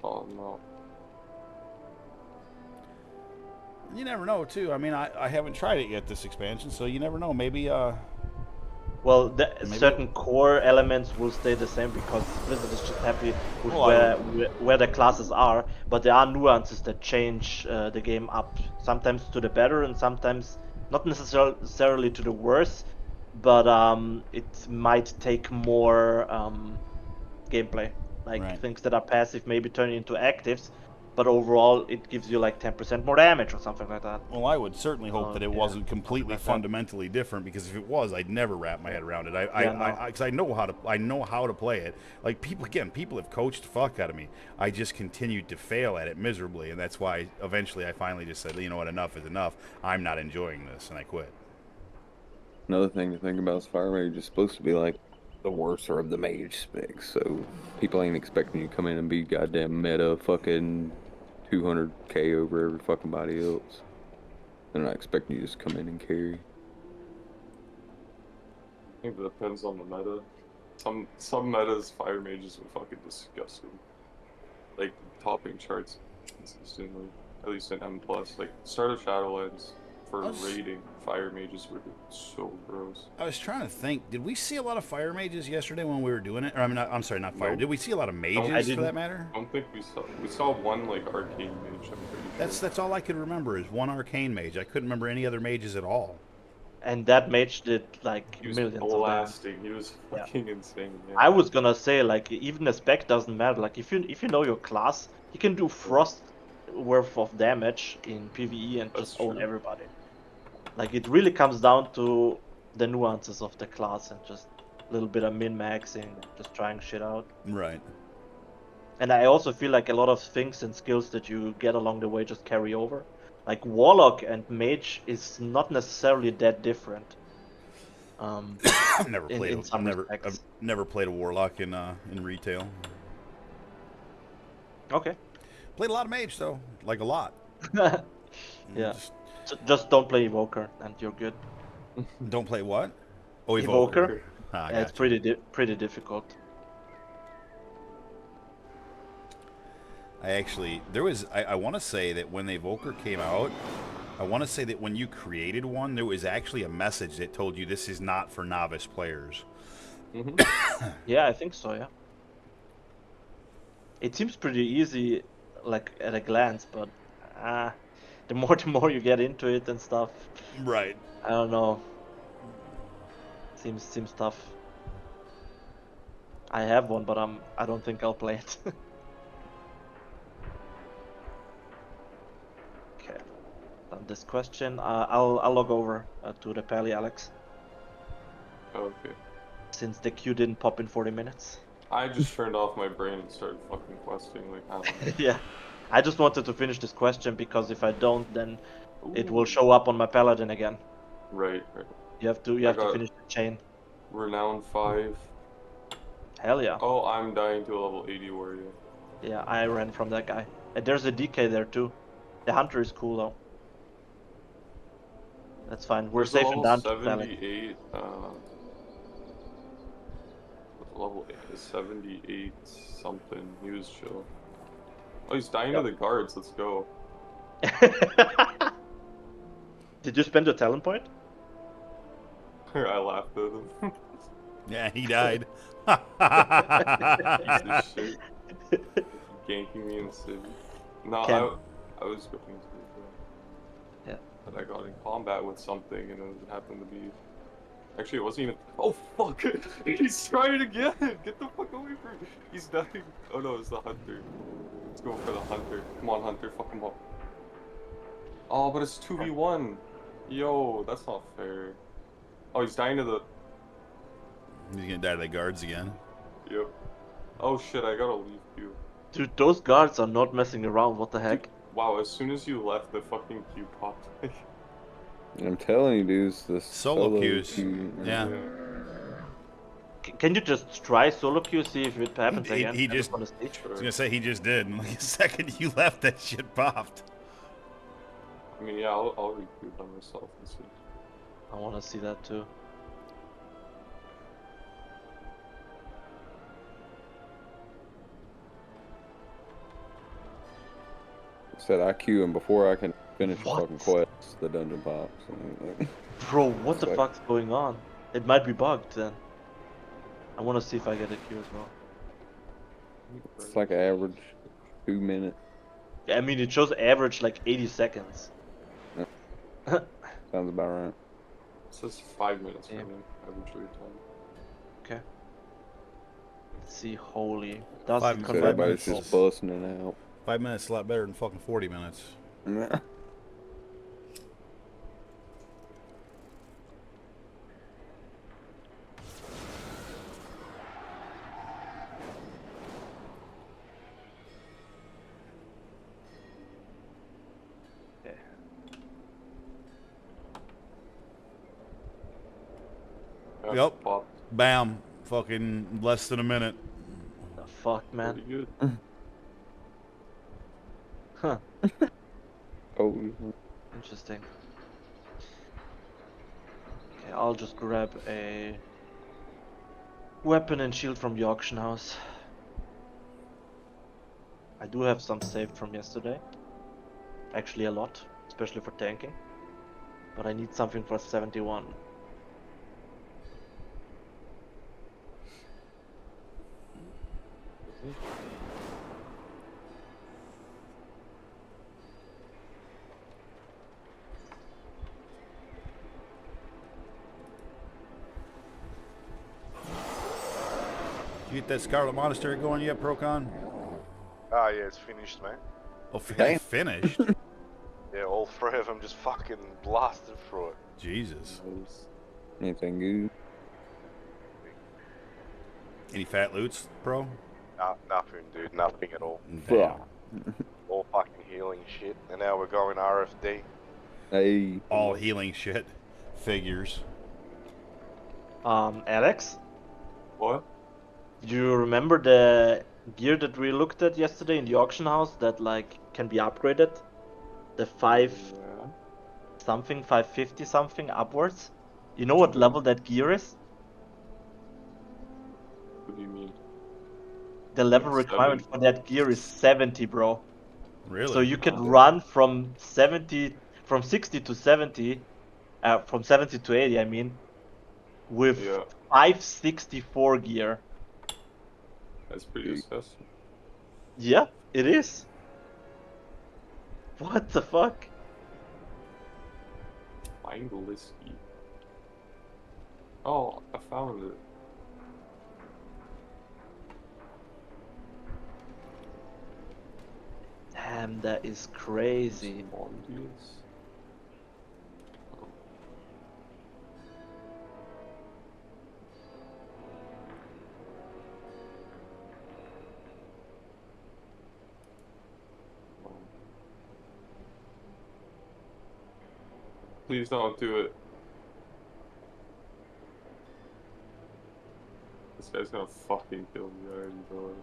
Oh no. You never know too. I mean, I haven't tried it yet this expansion, so you never know. Maybe well, Maybe certain core elements will stay the same because Blizzard is just happy with Well, I where the classes are. But there are nuances that change the game up, sometimes to the better and sometimes not necessarily to the worse. But it might take more gameplay, like right. things that are passive maybe turn into actives, but overall it gives you like 10% more damage or something like that. Well, I would certainly hope that it Yeah, wasn't something completely like that. fundamentally different because if it was, I'd never wrap my head around it. Yeah, no. Because I know how to play it. Like people have coached the fuck out of me. I just continued to fail at it miserably, and that's why eventually I finally just said, you know what, enough is enough. I'm not enjoying this, and I quit. Another thing to think about is Fire Mage is supposed to be like the worser of the mage specs, so people ain't expecting you to come in and be goddamn meta fucking 200k over every fucking body else. They're not expecting you to just come in and carry. I think it depends on the meta. Some metas, fire mages are fucking disgusting. Like topping charts consistently, at least in M+. Like start of Shadowlands for raiding, fire mages were so gross. I was trying to think. Did we see a lot of fire mages yesterday when we were doing it? Or I mean, I'm sorry, not fire. Nope. Did we see a lot of I mages for didn't. that matter? I don't think we saw one like arcane mage. I'm pretty sure. That's all I could remember is one arcane mage. I couldn't remember any other mages at all. And that mage did like He was millions of blasting. He was fucking insane. Yeah. I was gonna say like even the spec doesn't matter. Like if you know your class, you can do frost worth of damage in PvE and That's just own true. everybody. Like it really comes down to the nuances of the class and just a little bit of min-maxing, just trying shit out. Right. And I also feel like a lot of things and skills that you get along the way just carry over. Like Warlock and Mage is not necessarily that different. I've never played. in some I've respects. never played a warlock in retail. Okay. Played a lot of mage though, like a lot. Yeah. Just Just don't play Evoker and you're good. don't play what? Oh, Evoker? Ah, Yeah, it's gotcha. pretty difficult. I actually there was I want to say that when the Evoker came out, I want to say that when you created one, there was actually a message that told you this is not for novice players. Yeah, I think so, yeah. It seems pretty easy, like, at a glance, but the more you get into it and stuff, Right. I don't know. Seems tough. I have one, but I don't think I'll play it. Okay, done this question. I'll log over to the pally, Alex, Okay. since the queue didn't pop in 40 minutes. I just turned off my brain and started fucking questing, like, I don't know. Yeah, I just wanted to finish this question because if I don't, then it will Ooh. show up on my paladin again. Right. You have to I to got- finish the chain. Renown 5. Hell yeah. Oh, I'm dying to a level 80 warrior. Yeah, I ran from that guy. And there's a DK there too. The hunter is cool though. That's fine. We're There's a safe level and down to Alex. 78, level 78 something. He was chill. Oh, he's dying to the guards. Let's go. Did you spend your talent point? I laughed at him. Yeah, he died. Piece of shit. Ganking me in the city. No, Ken. I was going to. Yeah. But I got in combat with something and it happened to be. Actually, it wasn't even. Oh fuck! He's trying again! Get the fuck away from me! He's dying. Oh no, it's the hunter. Let's go for the hunter. Come on, hunter, fuck him up. Oh, but it's 2v1. Yo, that's not fair. Oh, he's dying to the. He's gonna die to the guards again. Yep. Oh shit, I gotta leave you. Dude, those guards are not messing around. What the heck? Dude, wow, as soon as you left, the fucking queue popped. I'm telling you, dudes, the Solo queues. queue, Yeah. Can you just try solo queue, see if it happens He- again? he I just- wanna see. I was Sure. gonna say he just did. And like the second you left, that shit popped. I mean, yeah, I'll recruit by myself and see. I wanna see that too. Said I queue him before I can finish the What? fucking quest. The dungeon pops. And, Bro, what the Like- fuck's going on? It might be bugged then. I wanna see if I get a queue as well. it's like average 2 minutes. Yeah, I mean, it shows average like 80 seconds. Sounds about right. It says 5 minutes Yeah. for me, average wait time. Okay. Let's see, holy. Does 5 it minutes. So convert everybody's myself? just busting it out. 5 minutes is a lot better than fucking 40 minutes. Okay. Yeah, Yep. Popped. Bam. Fucking less than a minute. The fuck, man. Pretty good. Huh. Oh, Interesting. Okay, I'll just grab a weapon and shield from the auction house. I do have some saved from yesterday. Actually a lot, especially for tanking. But I need something for 71. You get that Scarlet Monastery going yet, Procon? Ah, yeah, it's finished, man. Oh, Damn. finished? Yeah, all three of them just fucking blasted through it. Jesus. anything good? Any fat loots, bro? Nah, nothing, dude. Nothing at all. Damn. All fucking healing shit. And now we're going RFD. Hey, All healing shit. Figures. Alex, What? do you remember the gear that we looked at yesterday in the auction house that like can be upgraded? The 5 Yeah. something, 550 something upwards? You know what level that gear is? What do you mean? The level Like requirement 70? for that gear is 70, bro. Really? So you can Oh. run from 60 to 70, from 70 to 80, I mean, with Yeah. 564 gear. That's pretty disgusting. Yeah, it is. What the fuck? Find Liski. Oh, I found it. Damn, that is crazy. Spawn deals. Oh. Oh. Please don't do it. This guy's gonna fucking kill me. I already know it.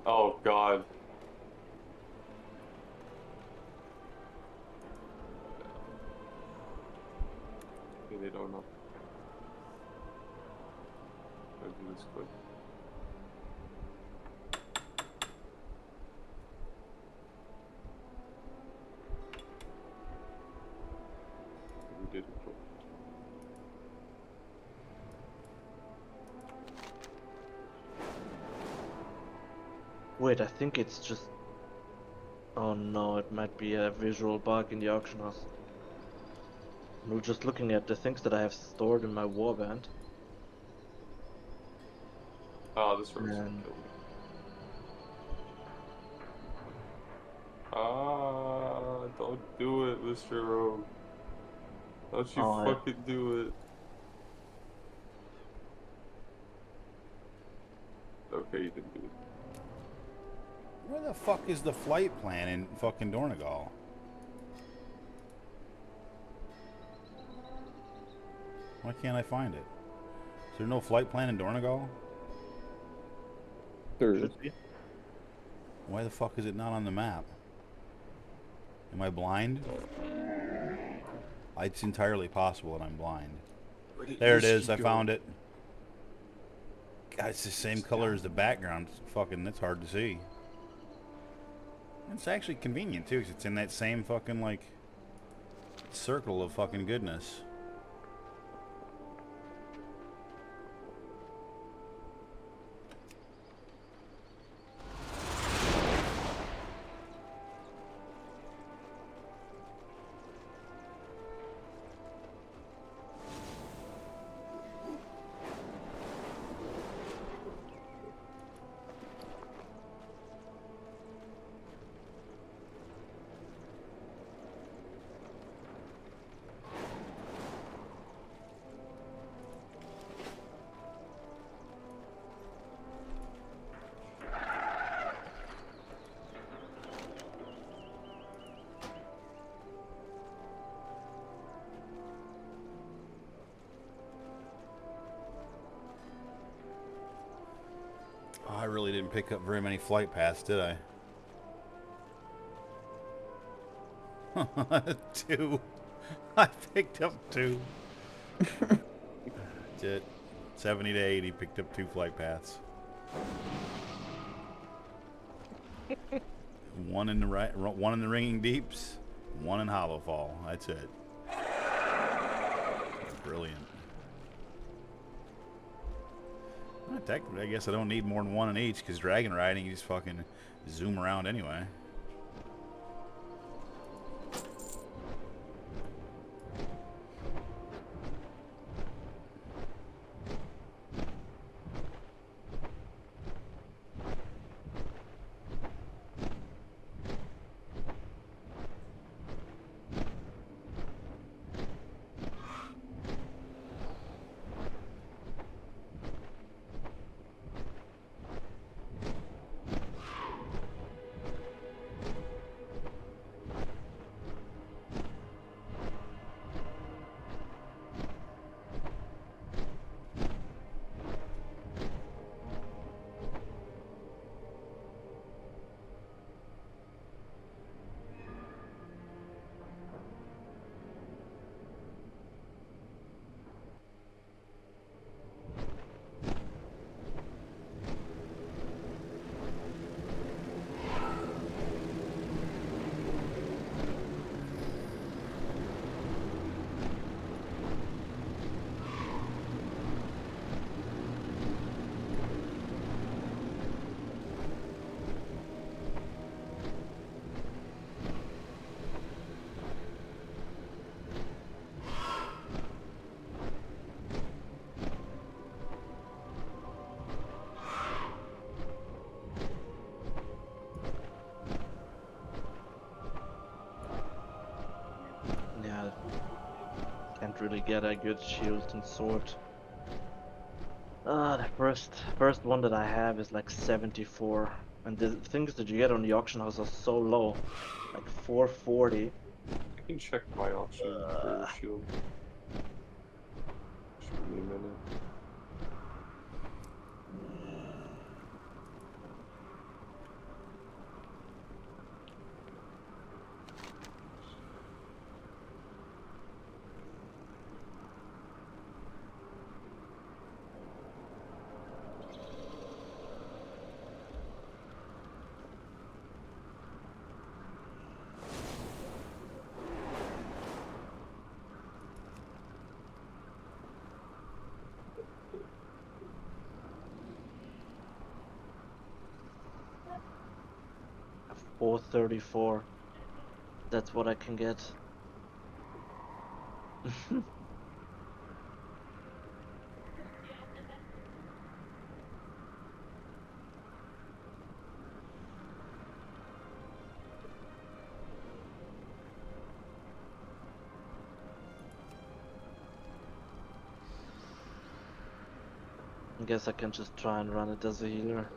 Oh god. Okay, they don't know. Gotta do this quick. We did it quick. Wait, I think it's just... Oh no, it might be a visual bug in the auction house. We're just looking at the things that I have stored in my warband. Oh, this road's gonna And kill me. Ah, don't do it, Mr. Rogue. Don't you Oh, fucking do it. Okay, you didn't do it. Where the fuck is the flight plan in fucking Dornegal? Why can't I find it? Is there no flight plan in Dornegal? There is. should be. Why the fuck is it not on the map? Am I blind? It's entirely possible that I'm blind. There it is. I found it. God, it's the same color as the background. It's fucking, that's hard to see. It's actually convenient too, 'cause it's in that same fucking like circle of fucking goodness. Oh, I really didn't pick up very many flight paths, did I? 2. I picked up 2. That's it. 70 to 80, picked up 2 flight paths. One in the right, one in the Ringing Deeps, one in Hollowfall. That's it. Brilliant. Well, technically, I guess I don't need more than one in each, because dragon riding, you just fucking zoom around anyway. finally get a good shield and sword. The first one that I have is like 74, and the things that you get on the auction house are so low, like 440. I can check my option for a shield. Just give me a minute. A 434. That's what I can get. I guess I can just try and run it as a healer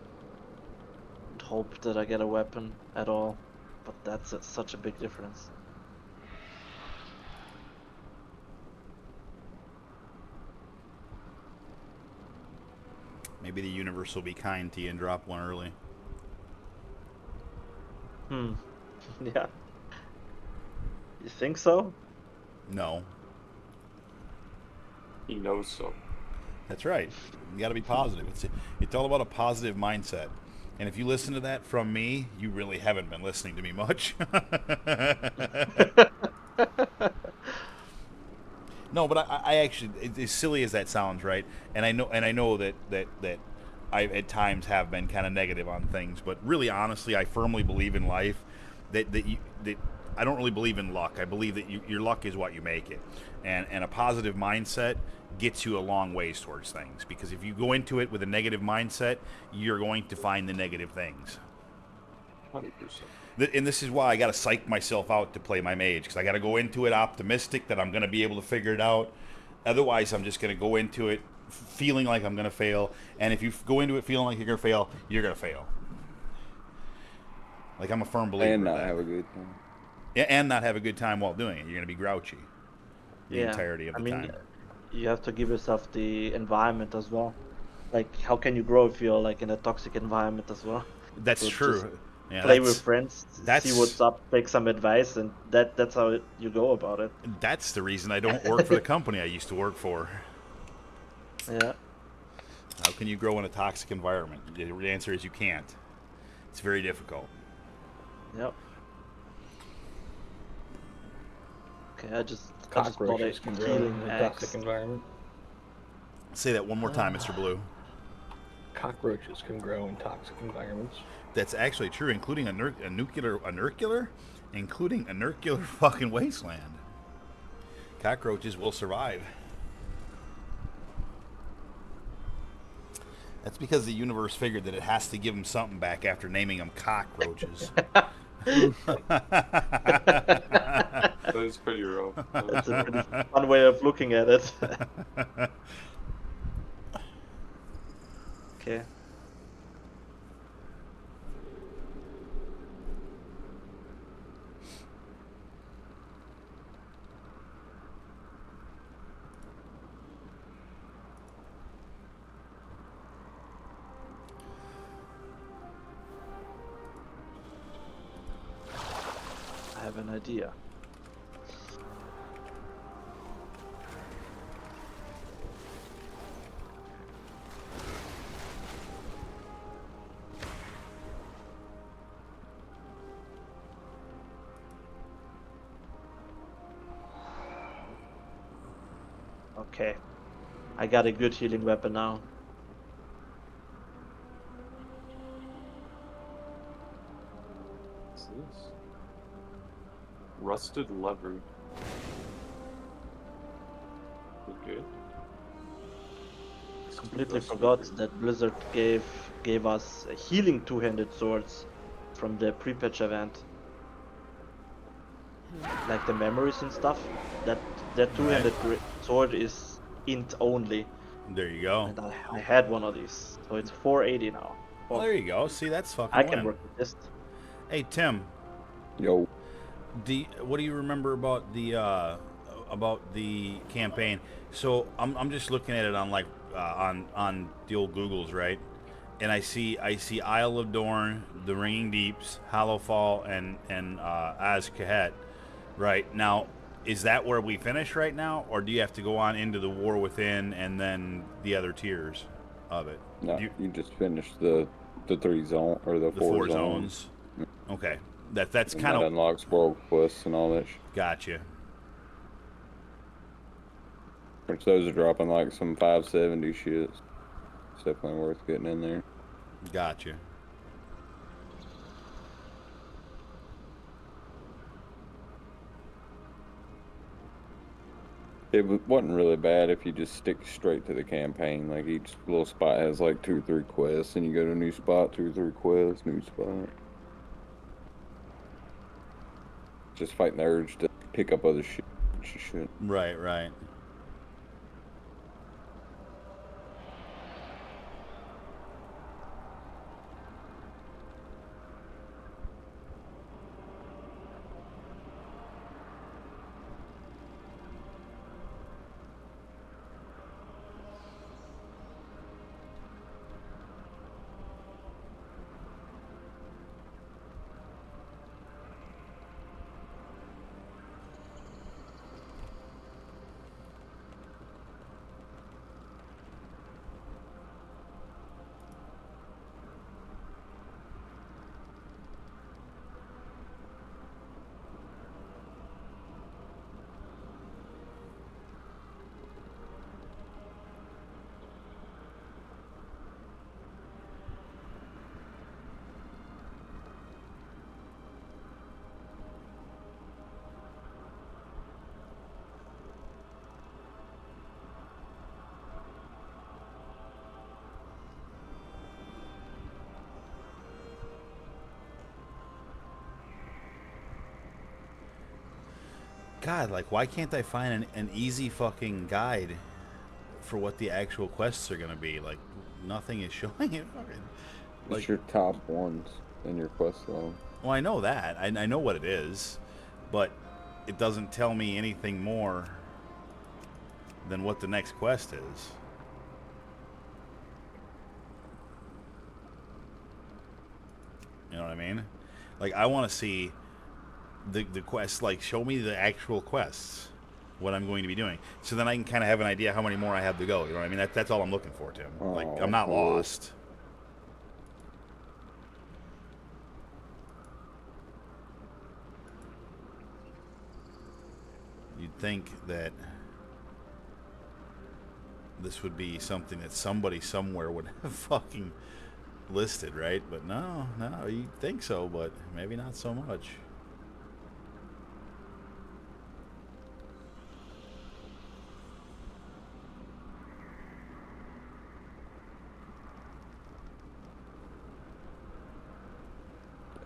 and hope that I get a weapon at all, but that's such a big difference. Maybe the universe will be kind to you and drop one early. Yeah. You think so? No. He knows so. That's right. You got to be positive. It's all about a positive mindset. And if you listen to that from me, you really haven't been listening to me much. No, but I actually, as silly as that sounds, right? And I know that I at times have been kind of negative on things, but really, honestly, I firmly believe in life that I don't really believe in luck. I believe that your luck is what you make it, and a positive mindset gets you a long ways towards things. Because if you go into it with a negative mindset, you're going to find the negative things. 100%. And this is why I got to psych myself out to play my mage, because I got to go into it optimistic that I'm going to be able to figure it out. Otherwise, I'm just going to go into it feeling like I'm going to fail. And if you go into it feeling like you're going to fail, you're going to fail. Like, I'm a firm believer And of not that. have a good time. Yeah, and not have a good time while doing it. You're going to be grouchy the Yeah, entirety of the I mean, time. you have to give yourself the environment as well. Like, how can you grow if you're like in a toxic environment as well? That's So true. just Yeah, play with friends, see that's what's up, take some advice, and that's how you go about it. that's the reason I don't work for the company I used to work for. Yeah. How can you grow in a toxic environment? The answer is you can't. It's very difficult. Yep. Okay, I just bought a Cockroaches can grow healing in a axe. toxic environment. Say that one more time, Mr. Blue. Cockroaches can grow in toxic environments. That's actually true, including a nuclear fucking wasteland. Cockroaches will survive. That's because the universe figured that it has to give them something back after naming them cockroaches. That is pretty rough. That's a pretty fun way of looking at it. Okay. I have an idea. Okay. I got a good healing weapon now. What's this? Rusted lever. Okay. Completely forgot that Blizzard gave us healing two-handed swords from the pre-patch event. Like the memories and stuff. That two-handed sword is int only, There you go. and I had one of these, so it's 480 now. Well, there you go. See, that's fucking I can win. work with this. Hey, Tim, Yo, what do you remember about the campaign? So I'm just looking at it on like on the old Googles, right? And I see Isle of Dorn, the Ringing Deeps, Hallowfall, and Az-Kahet. Right now, is that where we finish right now, or do you have to go on into the War Within and then the other tiers of it? no, Do you just finished the 3 zone or the the 4 four zones. zones. Okay, that's And kind that of unlocks world quests and all that shit. gotcha. Which those are dropping like some 570 shit. It's definitely worth getting in there. Gotcha. It wasn't really bad if you just stick straight to the campaign. Like each little spot has like 2 or 3 quests, and you go to a new spot, 2 or 3 quests, new spot. Just fighting the urge to pick up other shit. Which you should. Right, right. God, like, why can't I find an easy fucking guide for what the actual quests are gonna be? Like, nothing is showing it. Fucking, like, It's your top ones in your quest log. well, I know that. I know what it is, but it doesn't tell me anything more than what the next quest is. You know what I mean? Like, I want to see the quests. Like, show me the actual quests, what I'm going to be doing, so then I can kind of have an idea how many more I have to go. You know what I mean? That's all I'm looking for, Tim. Like, I'm not cool. lost. You'd think that this would be something that somebody somewhere would have fucking listed, right? But no, you'd think so, but maybe not so much.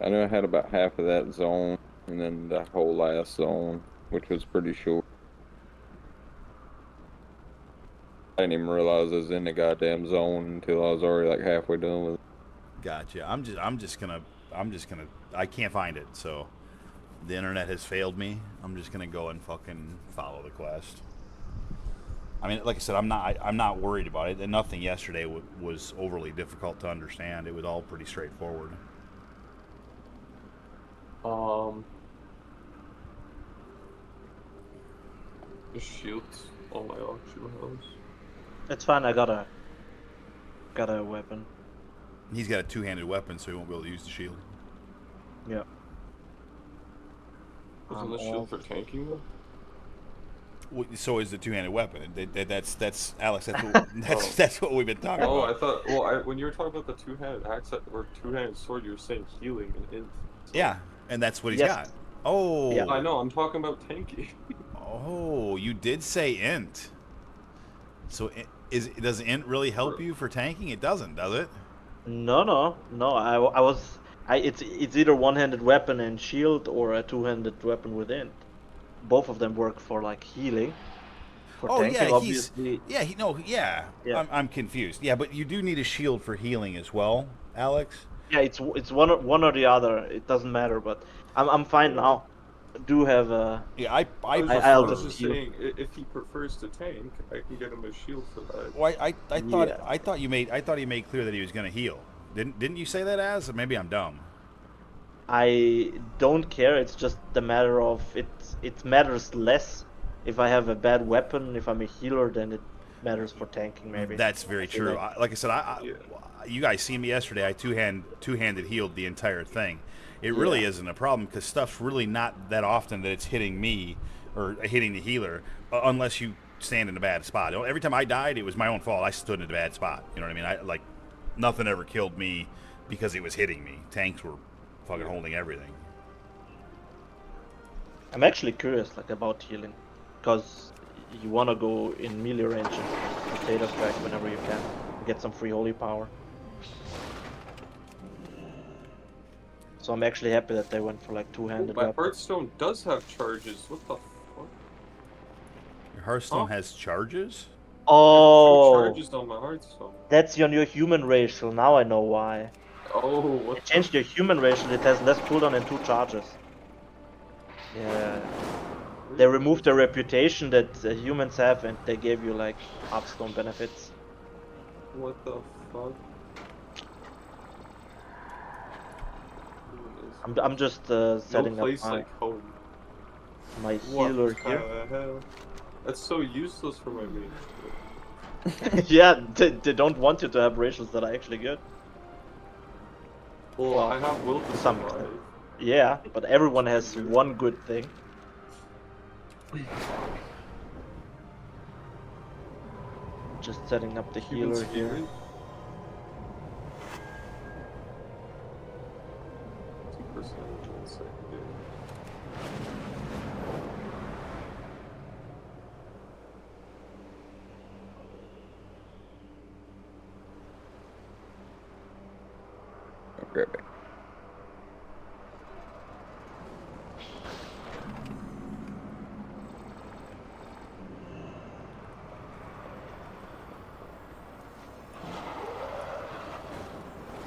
I know I had about half of that zone, and then the whole last zone, which was pretty short. I didn't even realize I was in the goddamn zone until I was already like halfway done with it. Gotcha. I'm just gonna. I can't find it, so the internet has failed me. I'm just gonna go and fucking follow the quest. I mean, like I said, I'm not worried about it. And nothing yesterday was overly difficult to understand. It was all pretty straightforward. Just shields on my auction house. It's fine. I got a weapon. He's got a two-handed weapon, so he won't be able to use the shield. Yeah. Isn't the shield for tanking though? So is the two-handed weapon. That's Alex. That's what we've been talking Oh, about. I thought. Well, when you were talking about the two-handed axe or two-handed sword, you were saying healing and int. So. Yeah, and that's what he's Yes. got. Oh. Yeah. I know. I'm talking about tanking. Oh, you did say int. So does int really help you for tanking? It doesn't, does it? No. It's either one-handed weapon and shield or a two-handed weapon with int. Both of them work for like healing. For Oh tanking, yeah, obviously. yeah. Yeah. I'm confused. Yeah, but you do need a shield for healing as well, Alex. Yeah, it's one or the other. It doesn't matter, but I'm fine now. Do have a. Yeah, I I was, I'll I was just prefer. just heal. saying, if he prefers to tank, I can get him a shield for that. Well, Yeah. I thought you made clear that he was going to heal. Didn't you say that as? Or maybe I'm dumb. I don't care. It's just the matter of it. It matters less if I have a bad weapon. If I'm a healer, then it matters for tanking. Maybe. That's I very feel true. like. Like I said, Yeah. you guys see me yesterday. I two-handed healed the entire thing. It really Yeah. isn't a problem because stuff's really not that often that it's hitting me or hitting the healer unless you stand in a bad spot. Every time I died, it was my own fault. I stood in a bad spot. You know what I mean? Nothing ever killed me because it was hitting me. Tanks were fucking holding everything. I'm actually curious, like about healing, because you wanna go in melee range and Crusader strike whenever you can, and get some free holy power. So I'm actually happy that they went for like two-handed My weapon. Hearthstone does have charges. What the fuck? Your Hearthstone Huh? has charges? I have Oh, 2 charges on my Hearthstone. that's your new human racial. Now I know why. Oh, They what the changed your human racial. It has less cooldown and 2 charges. Yeah. They removed the reputation that humans have, and they gave you like Hearthstone benefits. What the fuck? I'm just No setting up place like home. my What healer here. the hell? That's so useless for my mage. Yeah, they don't want you to have racials that are actually good. Well, Well, I have will to to some survive. extent. Yeah, but everyone has one good thing. Just setting up the Human healer here. spirit. 2% in a second, yeah. I'll grab it.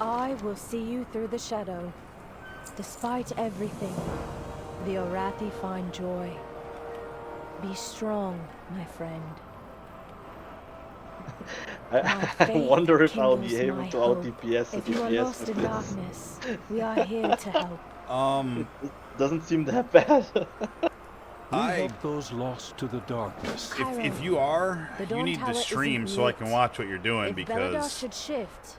I will see you through the shadow. Despite everything, the Orathi find joy. Be strong, my friend. My I faith wonder if I'll kindles be able my to out hope. DPS the If you are DPS lost with in this. darkness, we are here to help. It doesn't seem that bad. We help those lost to the darkness. If you are, The you Dawn need Tower to isn't stream so I can lit. watch what you're doing If Beledar because should shift,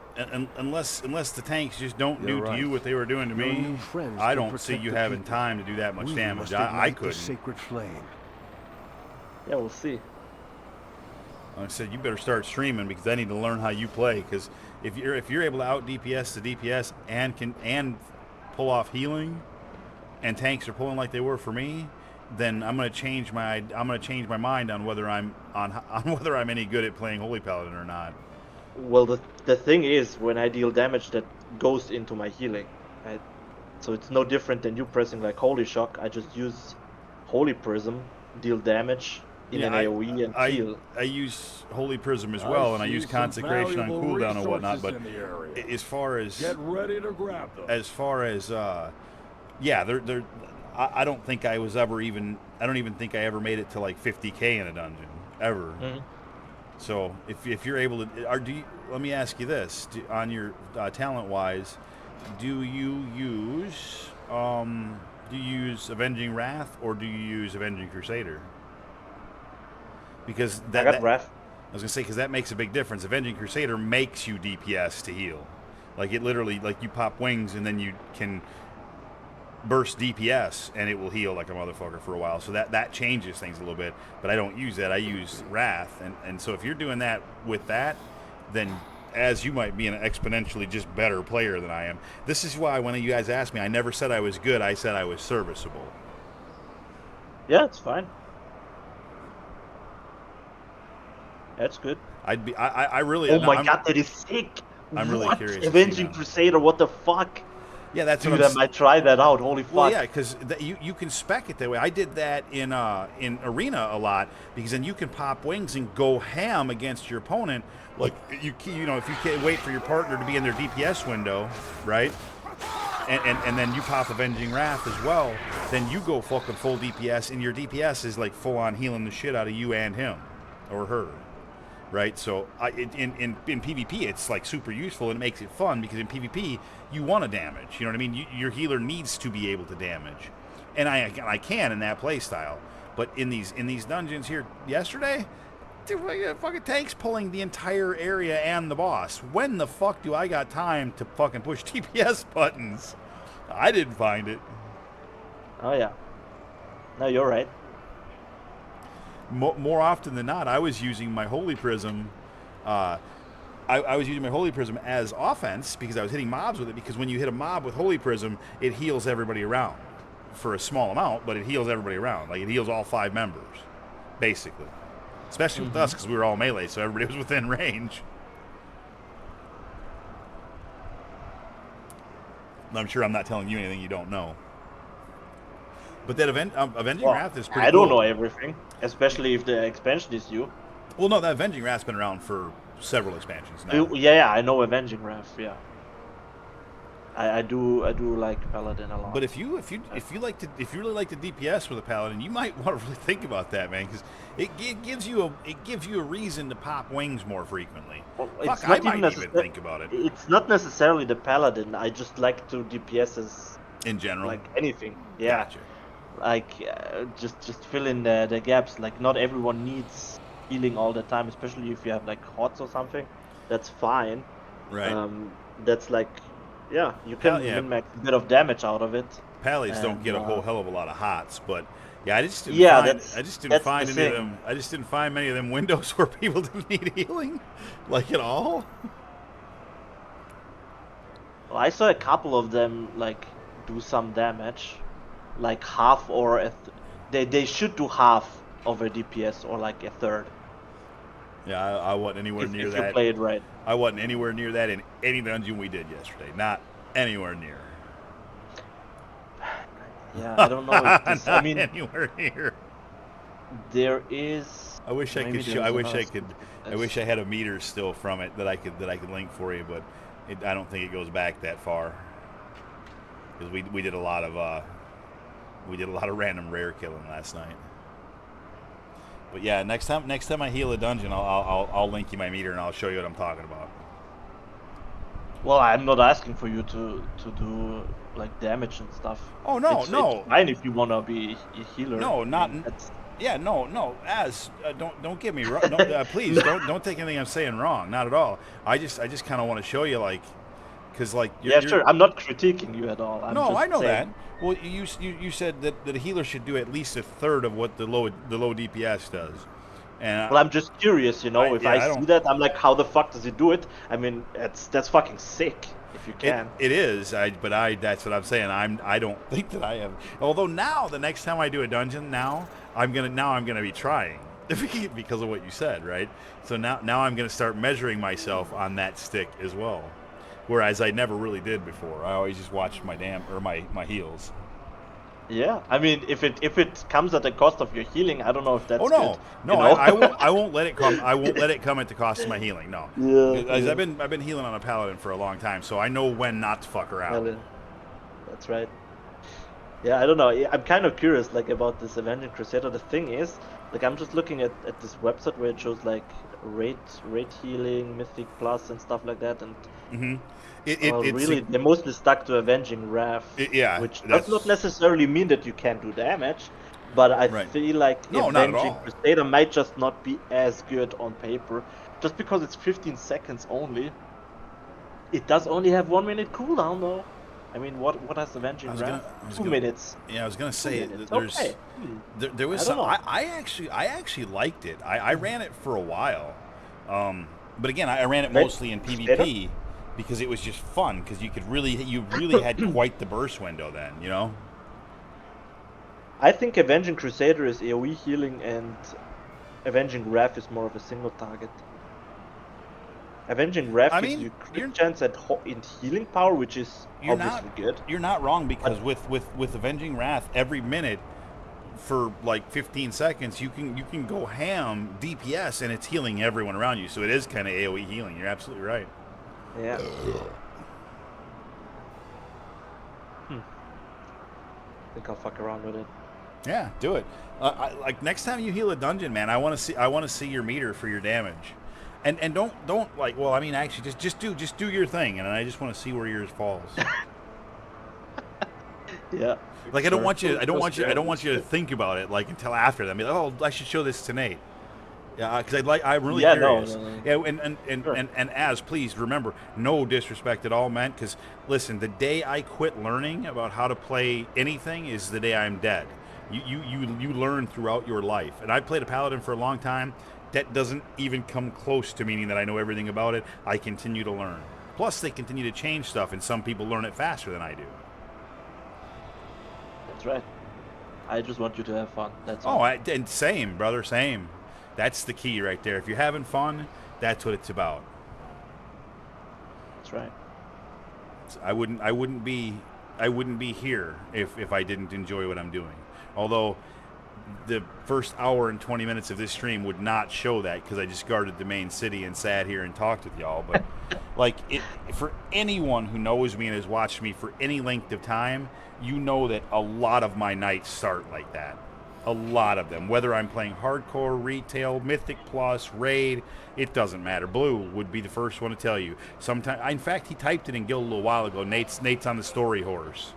unless the tanks just don't You're do to right. you what they were doing to Your me, new friends I can don't see protect you the having people. time to do that much We damage. must I ignite the couldn't. sacred flame. Yeah, we'll see. Like I said, you better start streaming because I need to learn how you play. Because if you're able to out DPS to DPS and pull off healing, and tanks are pulling like they were for me, then I'm gonna change my mind on whether I'm on whether I'm any good at playing Holy Paladin or not. Well, the thing is, when I deal damage, that goes into my healing, right? So it's no different than you pressing like Holy Shock. I just use Holy Prism, deal damage in an AoE and heal. I use Holy Prism as well, and I use Consecration on cooldown and whatnot. But as far as Get ready to grab them. yeah, they're I don't think I was ever even. I don't even think I ever made it to like 50k in a dungeon ever. Mhm. So if you're able to, let me ask you this: on your talent wise, do you use Avenging Wrath or do you use Avenging Crusader? Because I got Wrath. I was gonna say because that makes a big difference. Avenging Crusader makes you DPS to heal, like it literally like you pop wings and then you can burst DPS and it will heal like a motherfucker for a while. So that changes things a little bit. But I don't use that. I use Wrath, and so if you're doing that with that, then as you might be an exponentially just better player than I am. This is why when you guys asked me, I never said I was good. I said I was serviceable. Yeah, it's fine. That's good. I really. Oh my god, that is sick! I'm really What? curious to see Avenging now. Crusader, what the fuck? Yeah, that's Dude, what I I'm. might try that out. Holy fuck. Well, yeah, because you can spec it that way. I did that in arena a lot because then you can pop wings and go ham against your opponent. Like you know, if you can't wait for your partner to be in their DPS window, right? And then you pop Avenging Wrath as well. Then you go fucking full DPS, and your DPS is like full on healing the shit out of you and him, or her. Right, so in PvP it's like super useful and it makes it fun because in PvP you want to damage. You know what I mean? Your healer needs to be able to damage, and I can in that play style. But in these dungeons here yesterday, dude, fucking tanks pulling the entire area and the boss. When the fuck do I got time to fucking push TPS buttons? I didn't find it. Oh yeah. No, you're right. More often than not, I was using my Holy Prism. I was using my Holy Prism as offense because I was hitting mobs with it. Because when you hit a mob with Holy Prism, it heals everybody around for a small amount, but it heals everybody around. Like it heals all 5 members, basically. Especially with us because we were all melee, so everybody was within range. I'm sure I'm not telling you anything you don't know. But that Avenging Wrath is pretty I don't cool. know everything, especially if the expansion is new. Well, no, that Avenging Wrath's been around for several expansions now. Yeah, I know Avenging Wrath. Yeah, I do like Paladin a lot. But if you really like the DPS with a Paladin, you might want to really think about that, man, because it gives you a reason to pop wings more frequently. Well, Fuck, I might even think about it. It's not necessarily the Paladin. I just like to DPSs In general, like anything. Yeah. Gotcha. Like just fill in the gaps. Like not everyone needs healing all the time, especially if you have like HOTS or something. That's fine. Right. That's like, yeah, you can min-max a bit of damage out of it. Pallies don't get a whole hell of a lot of HOTS, but yeah, I just didn't find any of them. I just didn't find many of them windows where people didn't need healing, like at all. Well, I saw a couple of them like do some damage. Like half or they should do half of a DPS or like a third. Yeah, I wasn't anywhere near that. If you play it right. I wasn't anywhere near that in any dungeon we did yesterday. Not anywhere near. Yeah, I don't know. I mean, anywhere near. There is. I wish I could show. I wish I could. I wish I had a meter still from it that I could link for you, but I don't think it goes back that far. Because we did a lot of random rare killing last night. But yeah, next time I heal a dungeon, I'll link you my meter and I'll show you what I'm talking about. Well, I'm not asking for you to do like damage and stuff. Oh no, no. It's fine if you wanna be a healer. No, not. Yeah, no. Don't get me wrong. No, please don't take anything I'm saying wrong. Not at all. I just kind of want to show you like. Cause like sure. I'm not critiquing you at all. I'm just I know saying. that. Well, you said that a healer should do at least a third of what the low DPS does. And well, I'm just curious, you know. If I see that, I'm like, how the fuck does he do it? I mean, that's fucking sick. If you can. It is. But that's what I'm saying. I don't think that I have. Although now, the next time I do a dungeon, I'm gonna be trying because of what you said, right? So now I'm gonna start measuring myself on that stick as well. Whereas I never really did before. I always just watched my my heals. Yeah, I mean, if it comes at the cost of your healing, I don't know if that's good. No, you know? I won't let it come. I won't let it come at the cost of my healing. No. Yeah. I've been healing on a paladin for a long time, so I know when not to fuck around. That's right. Yeah, I don't know. I'm kind of curious, like, about this Avenging Crusader. The thing is, like, I'm just looking at this website where it shows like rate healing, Mythic Plus, and stuff like that, and. Mm-hmm. They're mostly stuck to Avenging Wrath, which does not necessarily mean that you can't do damage, but I feel like Avenging Crusader might just not be as good on paper, just because it's 15 seconds only. It does only have 1 minute cooldown though. I mean, what has Avenging Wrath? 2 minutes. Yeah, I was gonna say there was some. I actually liked it. I ran it for a while, but again, I ran it mostly in PvP. Because it was just fun, because you really had quite the burst window then, you know? I think Avenging Crusader is AoE healing and Avenging Wrath is more of a single target. Avenging Wrath I gives mean, you you're- crit chance in healing power, which is You're obviously good. You're not wrong, because with Avenging Wrath, every minute for like 15 seconds, you can go ham DPS, and it's healing everyone around you. So it is kind of AOE healing. You're absolutely right. Yeah. I think I'll fuck around with it. Yeah, do it. Like next time you heal a dungeon, man, I want to see your meter for your damage, and don't like. Well, I mean, actually, just do your thing, and I just want to see where yours falls. Yeah. Like I don't want you to Just think about it like until after that. Be like, oh, I should show this to Nate. Yeah, because I'm really Yeah, curious. no. Yeah, Sure. and as please remember, no disrespect at all meant. Because listen, the day I quit learning about how to play anything is the day I'm dead. You learn throughout your life, and I played a paladin for a long time. That doesn't even come close to meaning that I know everything about it. I continue to learn. Plus, they continue to change stuff, and some people learn it faster than I do. That's right. I just want you to have fun. That's Oh, all. and same, brother, same. That's the key right there. If you're having fun, that's what it's about. That's right. I wouldn't be here if I didn't enjoy what I'm doing. Although the first hour and 20 minutes of this stream would not show that, because I just guarded the main city and sat here and talked with y'all. But like, for anyone who knows me and has watched me for any length of time, you know that a lot of my nights start like that. A lot of them. Whether I'm playing hardcore, retail, Mythic Plus, Raid, it doesn't matter. Blue would be the first one to tell you. Sometimes, in fact, he typed it in Guild a little while ago. Nate's on the story horse.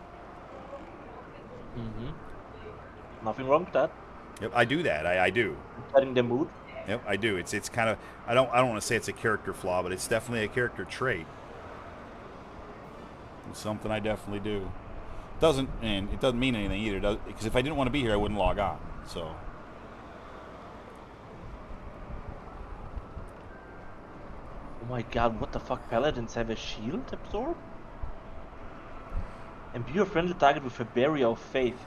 Nothing wrong with that. Yep, I do that. I do. Setting the mood. Yep, I do. It's kind of, I don't want to say it's a character flaw, but it's definitely a character trait. It's something I definitely do. It doesn't mean anything either, because if I didn't want to be here, I wouldn't log on. So. Oh my god, what the fuck? Paladins have a shield absorb? Imbue a friendly target with a barrier of faith.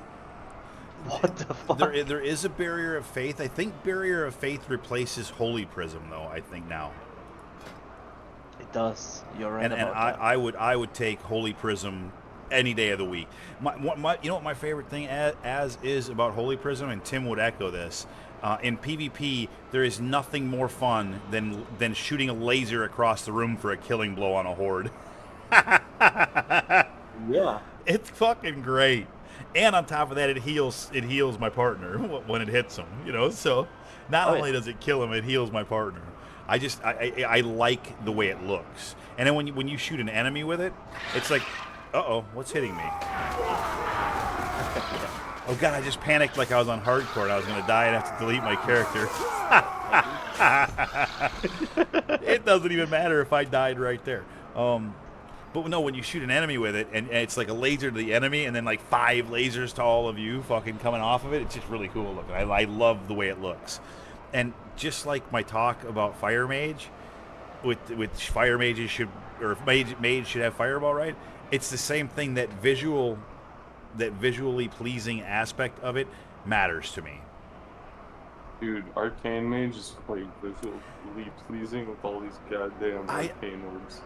What the fuck? There is a barrier of faith. I think barrier of faith replaces holy prism, though. I think now. It does. You're right And about that. I would take holy prism any day of the week. You know what my favorite thing as is about holy prism, and Tim would echo this. In PvP, there is nothing more fun than shooting a laser across the room for a killing blow on a horde. Yeah. It's fucking great. And on top of that, it heals my partner when it hits him. You know, so not Oh, only yeah. does it kill him, it heals my partner. I like the way it looks. And then when you shoot an enemy with it, it's like, uh-oh, what's hitting me? Oh god, I just panicked like I was on hardcore and I was gonna die and have to delete my character. It doesn't even matter if I died right there. But no, when you shoot an enemy with it, and it's like a laser to the enemy, and then like 5 lasers to all of you fucking coming off of it, it's just really cool looking. I love the way it looks. And just like my talk about Fire Mage, with Fire Mages mage should have Fireball, right? It's the same thing. That visually pleasing aspect of it matters to me. Dude, Arcane Mage is quite visually pleasing with all these goddamn arcane orbs.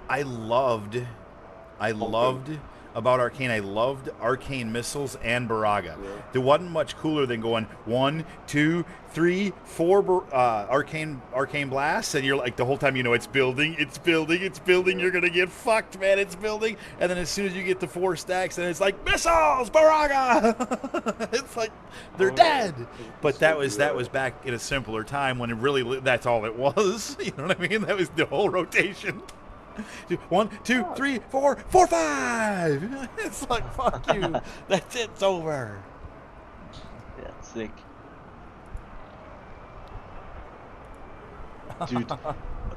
I loved about Arcane. I loved Arcane Missiles and Baraga. Yeah. There wasn't much cooler than going 1, 2, 3, 4 Arcane Blasts, and you're like, the whole time you know it's building. You're gonna get fucked, man. It's building, and then as soon as you get to 4 stacks, and it's like missiles, Baraga. It's like they're dead. But that was back in a simpler time when it really that's all it was. You know what I mean? That was the whole rotation. 1, 2, 3, 4, 4, 5. It's like, fuck you. That's it. It's over. Yeah, sick. Dude,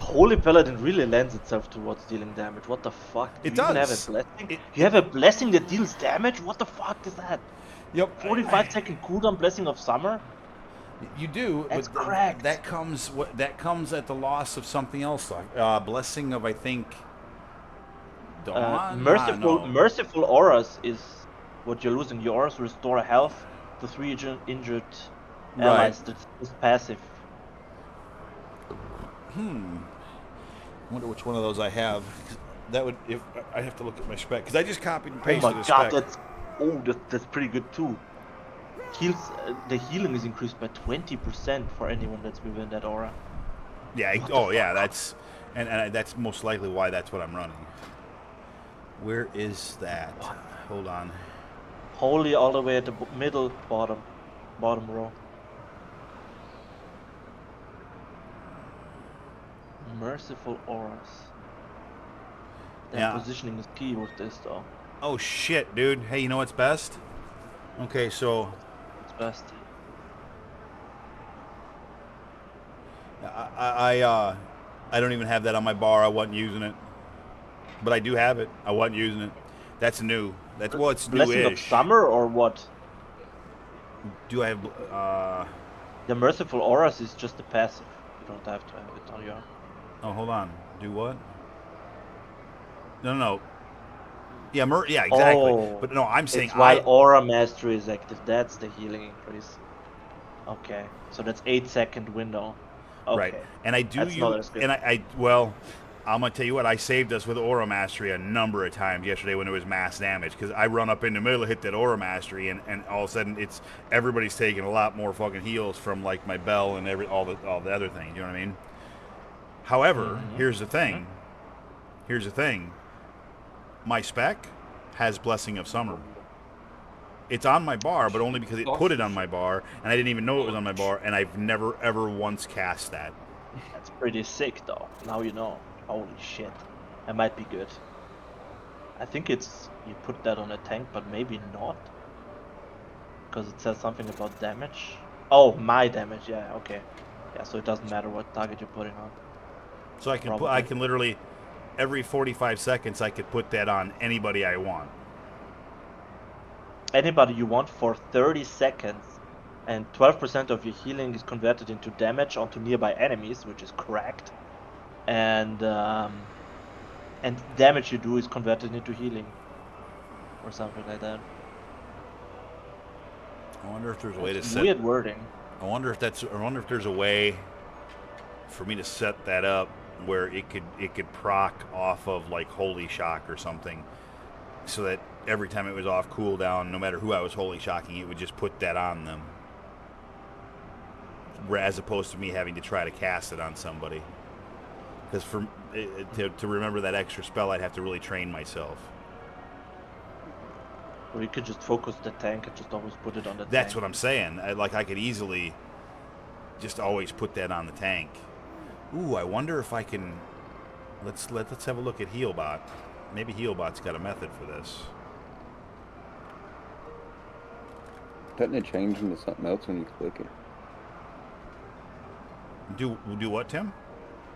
Holy Paladin really lends itself towards dealing damage. What the fuck? Do It you even have does. a blessing? You have a blessing that deals damage? What the fuck is that? Yep. 45-second cooldown Blessing of Summer? You do. That's but correct. That comes at the loss of something else. Blessing of, I think, Dawn. Merciful auras is what you're losing. Your auras restore health to 3 injured allies. That's passive. I wonder which one of those I have. That would, if I have to look at my spec, because I just copied and Oh pasted my the god, spec. that's pretty good too. The healing is increased by 20% for anyone that's within that aura. Yeah. What the Oh yeah. fuck? That's and that's most likely why that's what I'm running. Where is that? What? Hold on. Holy, all the way at the middle bottom row. Merciful auras. Their Yeah. positioning is key with this though. Oh shit, dude. Hey, you know what's best? Okay, so It's best. I don't even have that on my bar. I wasn't using it, but I do have it. I wasn't using it. That's new. That's well, it's Blessing of new-ish. Summer or what? Do I have? The Merciful Auras is just a passive. You don't have to have it on your. Oh, hold on. Do what? No. Yeah, yeah, exactly. Oh, But no, I'm saying it's while Aura Mastery is active. That's the healing increase. Okay, so that's 8-second window. Okay, right. And I do that's not use, as good. and I well, I'm gonna tell you what. I saved us with Aura Mastery a number of times yesterday when it was mass damage because I run up in the middle, hit that Aura Mastery, and all of a sudden it's everybody's taking a lot more fucking heals from like my bell and all the other things. You know what I mean? However, here's the thing. Here's the thing. My spec has Blessing of Summer. It's on my bar, but only because it put it on my bar, and I didn't even know it was on my bar, and I've never ever once cast that. That's pretty sick though. Now you know. Holy shit. That might be good. I think it's you put that on a tank, but maybe not. Because it says something about damage. Oh, my damage, yeah, okay. Yeah, so it doesn't matter what target you're putting on. So I can literally every 45 seconds I could put that on anybody I want. Anybody you want for 30 seconds, and 12% of your healing is converted into damage onto nearby enemies, which is cracked. And damage you do is converted into healing. Or something like that. I wonder if there's a way to set weird wording. I wonder if there's a way for me to set that up where it could proc off of like Holy Shock or something, so that every time it was off cooldown, no matter who I was Holy Shocking, it would just put that on them, as opposed to me having to try to cast it on somebody. Because to remember that extra spell, I'd have to really train myself. Or you could just focus the tank and just always put it on the tank. That's what I'm saying. I could easily just always put that on the tank. Ooh, I wonder if I can. Let's have a look at Healbot. Maybe Healbot's got a method for this. Doesn't it change into something else when you click it? Do what, Tim?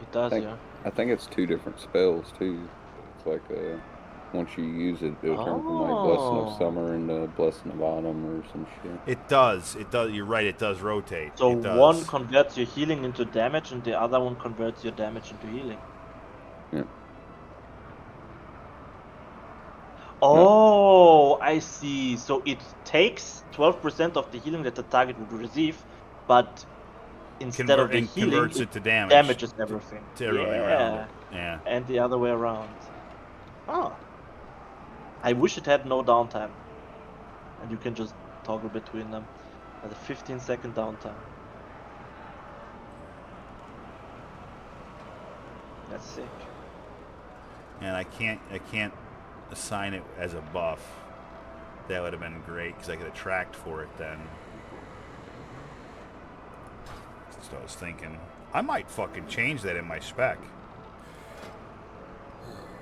It does, yeah. I think it's 2 different spells too. It's like once you use it, it'll turn from like Blessing of Summer into Blessing of Autumn or some shit. It does. You're right. It does rotate. So it does. one converts your healing into damage, and the other one converts your damage into healing. Yeah. Oh, I see. So it takes 12% of the healing that the target would receive, but instead of the healing, converts it to damage. Damages everything. To everything around it. Yeah. And the other way around. Oh. I wish it had no downtime. And you can just toggle between them. At a 15-second downtime. That's sick. And I can't assign it as a buff. That would have been great because I could have tracked for it then. That's what I was thinking. I might fucking change that in my spec.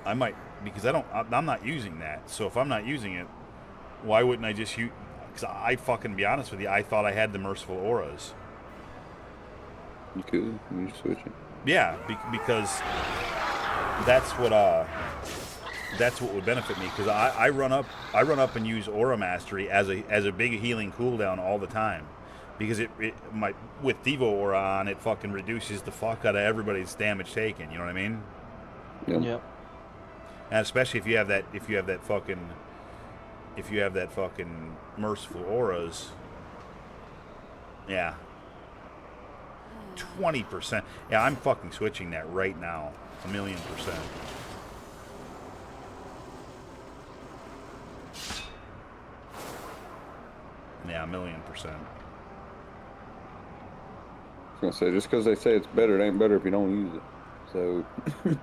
I might, because I'm not using that. So if I'm not using it, why wouldn't I just use? Because I fucking be honest with you, I thought I had the Merciful Auras. You could. You just switch it. Yeah, because that's what would benefit me. Because I run up and use Aura Mastery as a big healing cooldown all the time. Because with Devo Aura on, it fucking reduces the fuck out of everybody's damage taken. You know what I mean? Yeah. And especially if you have that fucking Merciful Auras. Yeah. 20%. Yeah, I'm fucking switching that right now. 1,000,000%. Yeah, 1,000,000%. I was gonna say, just because they say it's better, it ain't better if you don't use it. So if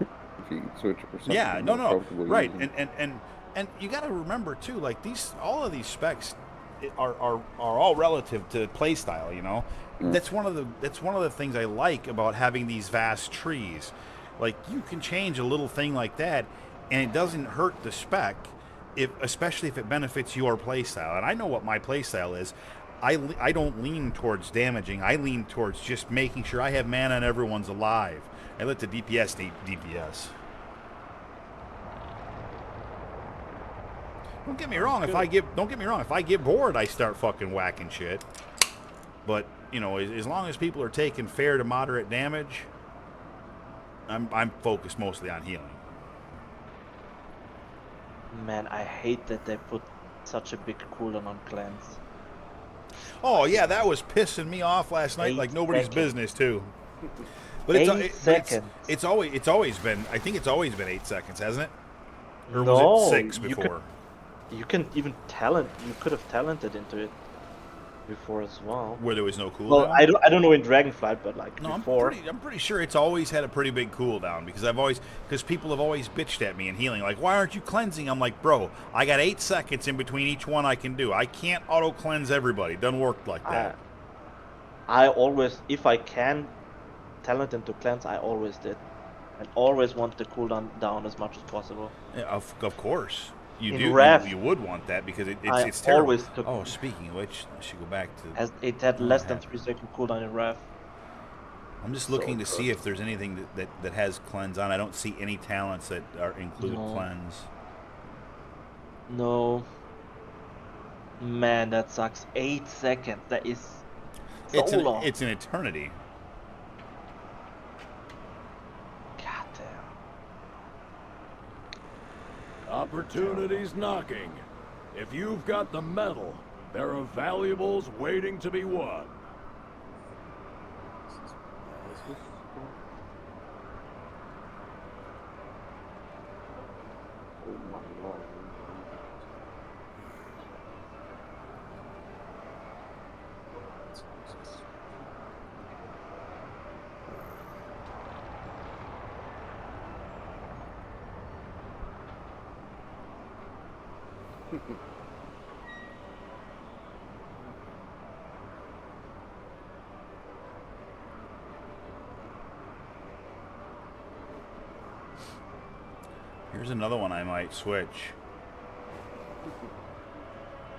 you can switch it for something Yeah, you're no, more no, comfortable right, using. and you got to remember too, like all of these specs are all relative to playstyle. You know, Yeah. that's one of the things I like about having these vast trees. Like you can change a little thing like that, and it doesn't hurt the spec, especially if it benefits your playstyle. And I know what my playstyle is. I don't lean towards damaging. I lean towards just making sure I have mana and everyone's alive. I let the DPS DPS. Don't get me wrong. Don't get me wrong. If I get bored, I start fucking whacking shit. But you know, as long as people are taking fair to moderate damage, I'm focused mostly on healing. Man, I hate that they put such a big cooldown on clans. Oh yeah, that was pissing me off last night 8 like nobody's seconds. business too. But 8 seconds. it's always been. I think it's always been 8 seconds, hasn't it? Or No, was it 6 you before? You can even talent. You could have talented into it before as well. Where there was no cooldown. Well, I don't know in Dragonflight, but like No, before. I'm pretty sure it's always had a pretty big cooldown because people have always bitched at me in healing, like, why aren't you cleansing? I'm like, bro, I got 8 seconds in between each one I can do. I can't auto cleanse everybody. It doesn't work like that. I always, if I can talent into cleanse, I always did. I always want the cooldown down as much as possible. Yeah, of course. You In do. Wrath, You would want that because it's I terrible. always took. Oh, speaking of which, I should go back to. It had less than 3 second cooldown in Wrath. I'm just looking to see if there's anything that has cleanse on. I don't see any talents that include cleanse. No. Man, that sucks. 8 seconds. That is so long. It's an eternity. God damn. Opportunity's knocking. If you've got the metal, there are valuables waiting to be won. Here's another one I might switch.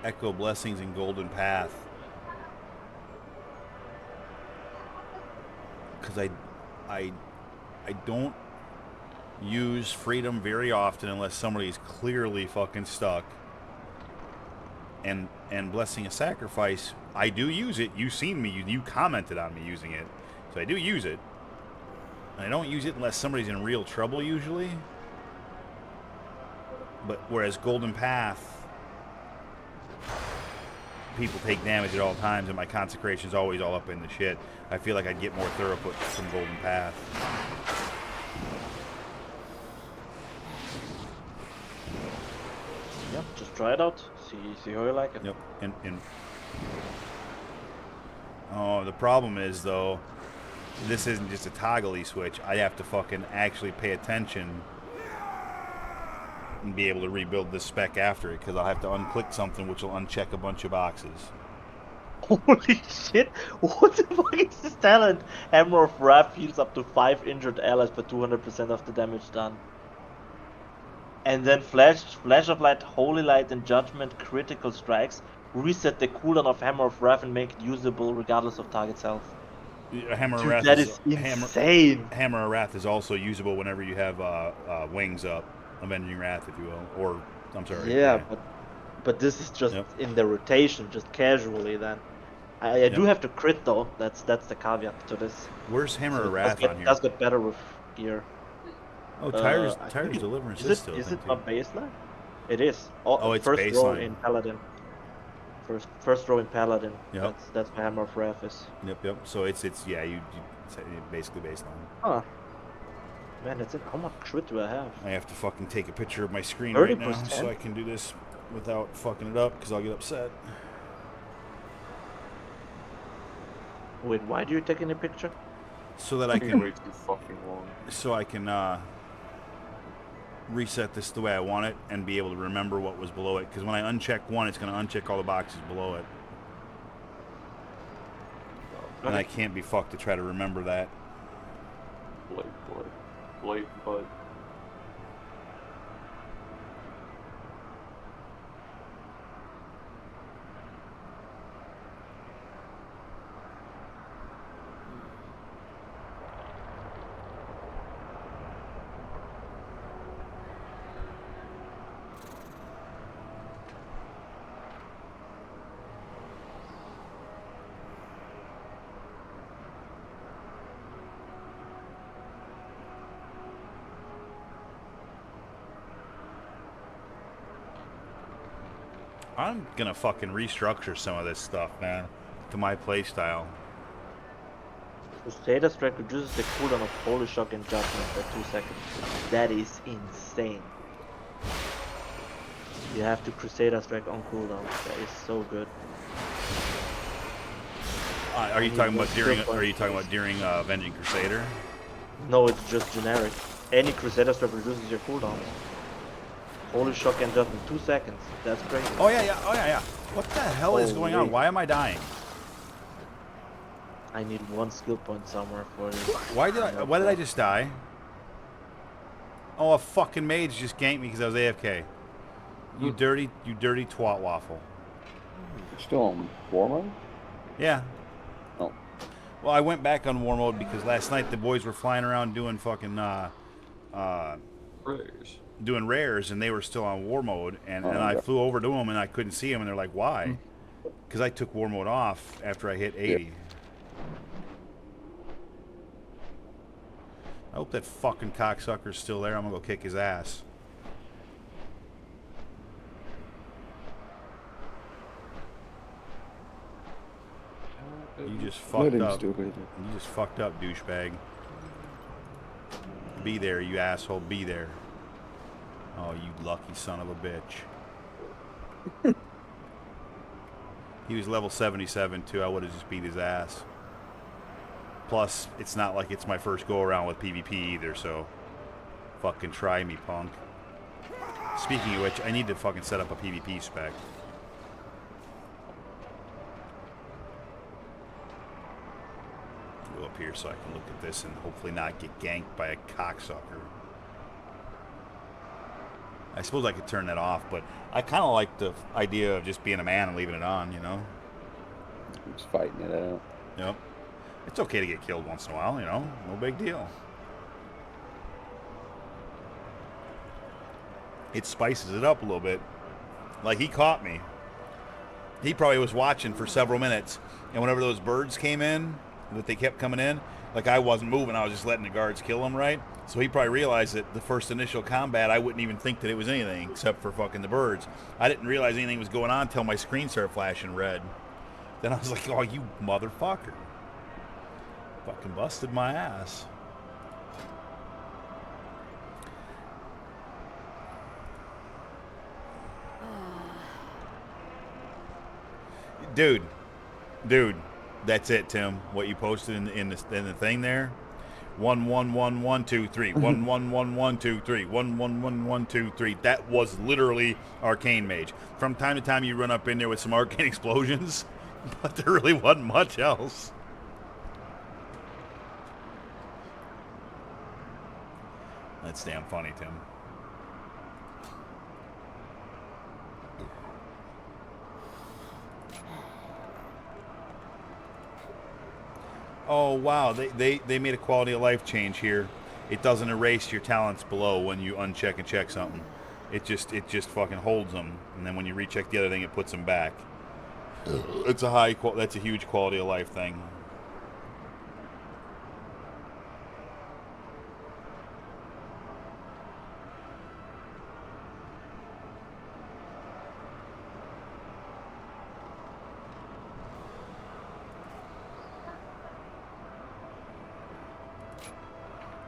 Echo Blessings and Golden Path. Because I don't use Freedom very often unless somebody's clearly fucking stuck. And Blessing of Sacrifice, I do use it. You've seen me. You commented on me using it. So I do use it. And I don't use it unless somebody's in real trouble usually. But whereas Golden Path, people take damage at all times, and my consecration's always all up in the shit. I feel like I'd get more throughput from Golden Path. Yep, just try it out. See how you like it. Yep. And oh, the problem is though, this isn't just a toggly switch. I have to fucking actually pay attention and be able to rebuild this spec after it, because I'll have to unclick something which will uncheck a bunch of boxes. Holy shit! What the fuck is this talent? Hammer of Wrath heals up to 5 injured allies for 200% of the damage done. And then Flash of Light, Holy Light, and Judgment critical strikes reset the cooldown of Hammer of Wrath and make it usable regardless of target's health. Hammer of Dude, Wrath that is insane! Hammer of Wrath is also usable whenever you have wings up. Avenging Wrath, if you will, or I'm sorry. Yeah, but this is just in the rotation, just casually. Then I do have to crit though. That's the caveat to this. Where's Hammer of Wrath on here? It does get better with gear. Oh, Tyre's Deliverance is still. Is it not baseline? It is. Oh, it's first baseline. roll in Paladin. first rowing paladin. Yep. That's my Hammer of Wrath is. Yep. So it's yeah, it's basically based on. Huh. Man, that's it. How much crit do I have? I have to fucking take a picture of my screen right now 30%? so I can do this without fucking it up because I'll get upset. Wait, why do you take any picture? So that I Way can too fucking long. reset this the way I want it and be able to remember what was below it. Because when I uncheck one, it's going to uncheck all the boxes below it. And I can't be fucked to try to remember that. Blight, bud. I'm gonna fucking restructure some of this stuff, man, to my playstyle. Crusader Strike reduces the cooldown of Holy Shock and Judgment by 2 seconds. That is insane. You have to Crusader Strike on cooldown. That is so good. Are you talking about during? Are you talking about during Avenging Crusader? No, it's just generic. Any Crusader Strike reduces your cooldown. Holy Shock and Judgment 2 seconds. That's crazy. Oh yeah. What the hell is going on? Holy. Why am I dying? I need 1 skill point somewhere for this. Why did I just die? Oh, a fucking mage just ganked me because I was AFK. You dirty twat waffle. You're still on war mode? Yeah. Oh. Well, I went back on war mode because last night the boys were flying around doing fucking Rares. doing rares, and they were still on war mode, and Oh, I okay. flew over to them and I couldn't see them, and they're like, "Why?" Because I took war mode off after I hit 80. I hope that fucking cocksucker's still there. I'm gonna go kick his ass. You just fucked Let him up. still be there. You just fucked up, douchebag. Be there, you asshole. Be there. Oh, you lucky son of a bitch. He was level 77 too. I would have just beat his ass. Plus, it's not like it's my first go around with PvP either, so fucking try me, punk. Speaking of which, I need to fucking set up a PvP spec. Go up here so I can look at this and hopefully not get ganked by a cocksucker. I suppose I could turn that off, but I kind of like the idea of just being a man and leaving it on, you know? Just fighting it out. Yep. It's okay to get killed once in a while, you know? No big deal. It spices it up a little bit. Like, he caught me. He probably was watching for several minutes, and whenever those birds came in, that they kept coming in, like I wasn't moving, I was just letting the guards kill them, right? So he probably realized that the first initial combat, I wouldn't even think that it was anything except for fucking the birds. I didn't realize anything was going on until my screen started flashing red. Then I was like, oh, you motherfucker. Fucking busted my ass. Dude, that's it, Tim. What you posted in the thing there. 1 1 1 1 2 3 1 1 1 1 2 3 1 1 1 1 2 3. That was literally Arcane Mage. From time to time, you run up in there with some arcane explosions, but there really wasn't much else. That's damn funny, Tim. Oh wow, they made a quality of life change here. It doesn't erase your talents below when you uncheck and check something. It just fucking holds them, and then when you recheck the other thing, it puts them back. It's a that's a huge quality of life thing.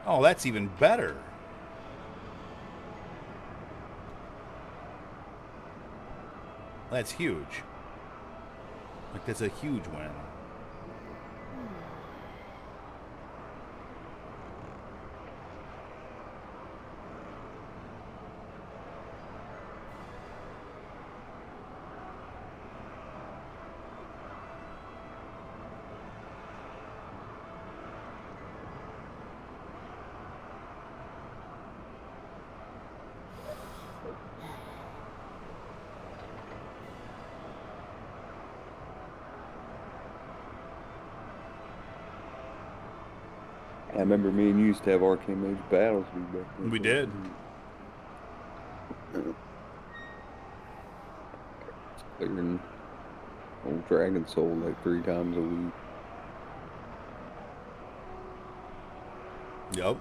Oh, that's even better. That's huge. Like, that's a huge win. I remember me and you used to have Arcane Mage battles. We did. Clearing old Dragon Soul like 3 times a week. Yep.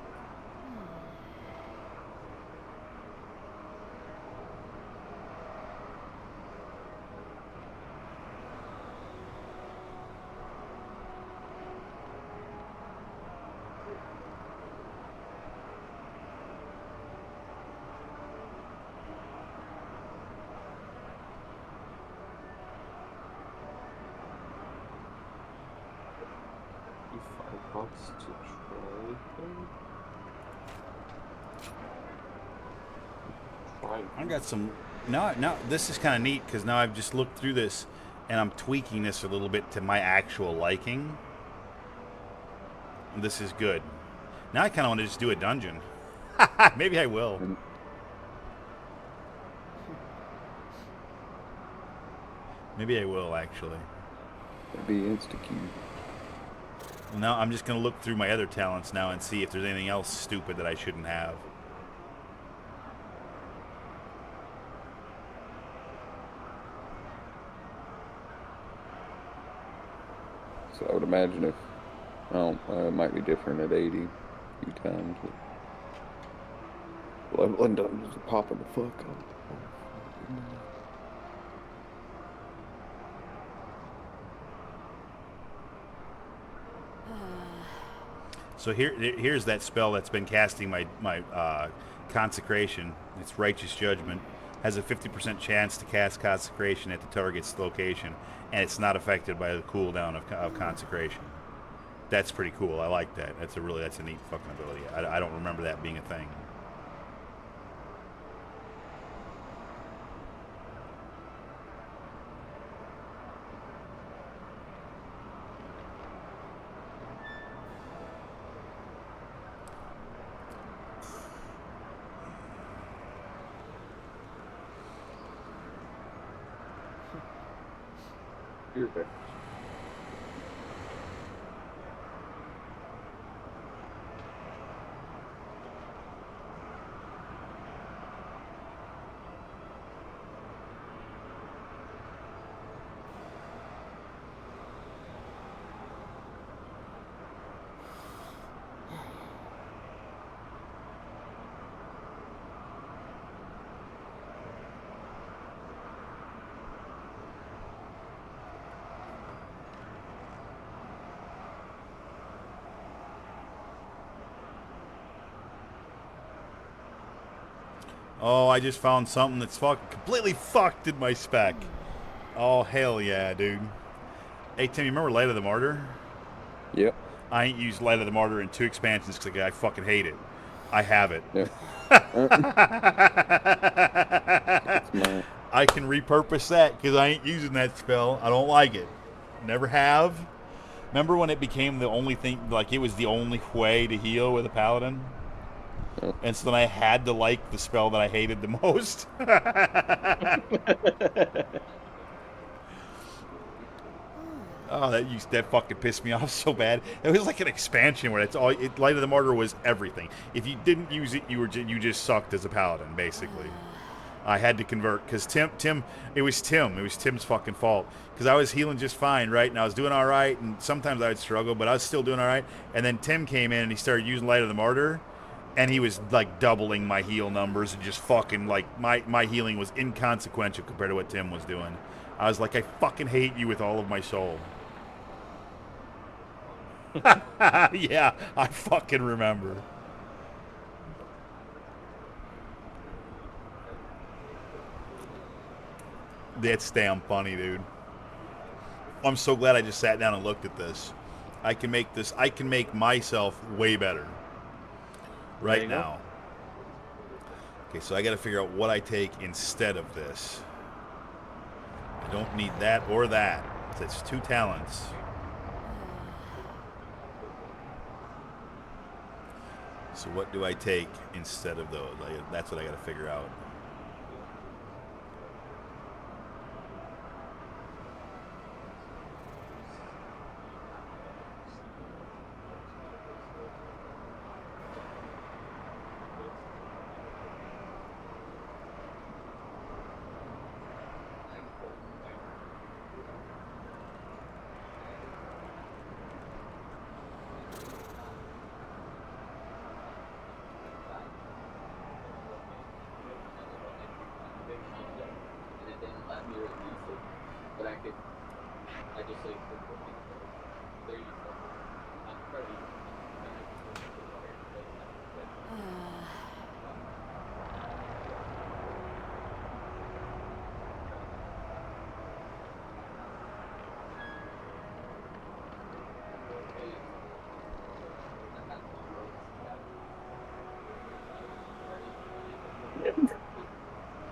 $5 to try them. Try. I got some. Now this is kind of neat because now I've just looked through this and I'm tweaking this a little bit to my actual liking. This is good. Now I kind of want to just do a dungeon. Maybe I will. Maybe I will actually. That'd be insta-queue. Now I'm just going to look through my other talents now and see if there's anything else stupid that I shouldn't have. So I would imagine if, it might be different at 80 a few times. But leveling dungeons are popping the fuck up. So here's that spell that's been casting my consecration. It's Righteous Judgment. Has a 50% chance to cast consecration at the target's location, and it's not affected by the cooldown of consecration. That's pretty cool. I like that. That's a neat fucking ability. I don't remember that being a thing. You're there. Oh, I just found something that's completely fucked in my spec. Oh, hell yeah, dude. Hey, Tim, you remember Light of the Martyr? Yep. I ain't used Light of the Martyr in 2 expansions because I fucking hate it. I have it. Yep. I can repurpose that because I ain't using that spell. I don't like it. Never have. Remember when it became the only thing, like it was the only way to heal with a paladin? And so then I had to like the spell that I hated the most. Oh, that fucking pissed me off so bad. It was like an expansion where Light of the Martyr was everything. If you didn't use it, you just sucked as a paladin, basically. I had to convert because it was Tim's fucking fault because I was healing just fine, right? And I was doing all right, and sometimes I would struggle, but I was still doing all right. And then Tim came in and he started using Light of the Martyr. And he was like doubling my heal numbers and just fucking like my healing was inconsequential compared to what Tim was doing. I was like, I fucking hate you with all of my soul. Yeah, I fucking remember. That's damn funny, dude. I'm so glad I just sat down and looked at this. I can make this. I can make myself way better There right you go. now. Okay, so I got to figure out what I take instead of this. I don't need that or that. That's 2 talents. So what do I take instead of those? That's what I got to figure out.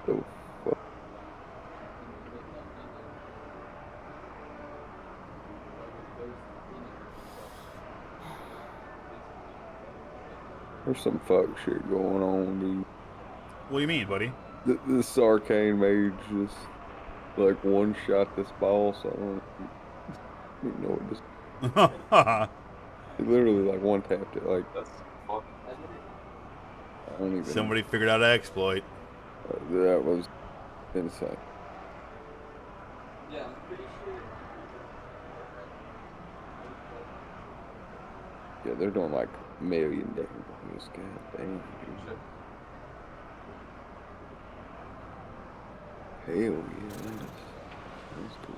Oh, fuck. There's some fuck shit going on, dude. What do you mean, buddy? This arcane mage just like one shot this ball, so I don't even know what this. He literally like one tapped it. Like That's fuck. I don't even. Somebody figured out an exploit. That was insane. Yeah, they're doing like $1 million damage. God damn. Dude. Hell yeah, that's cool.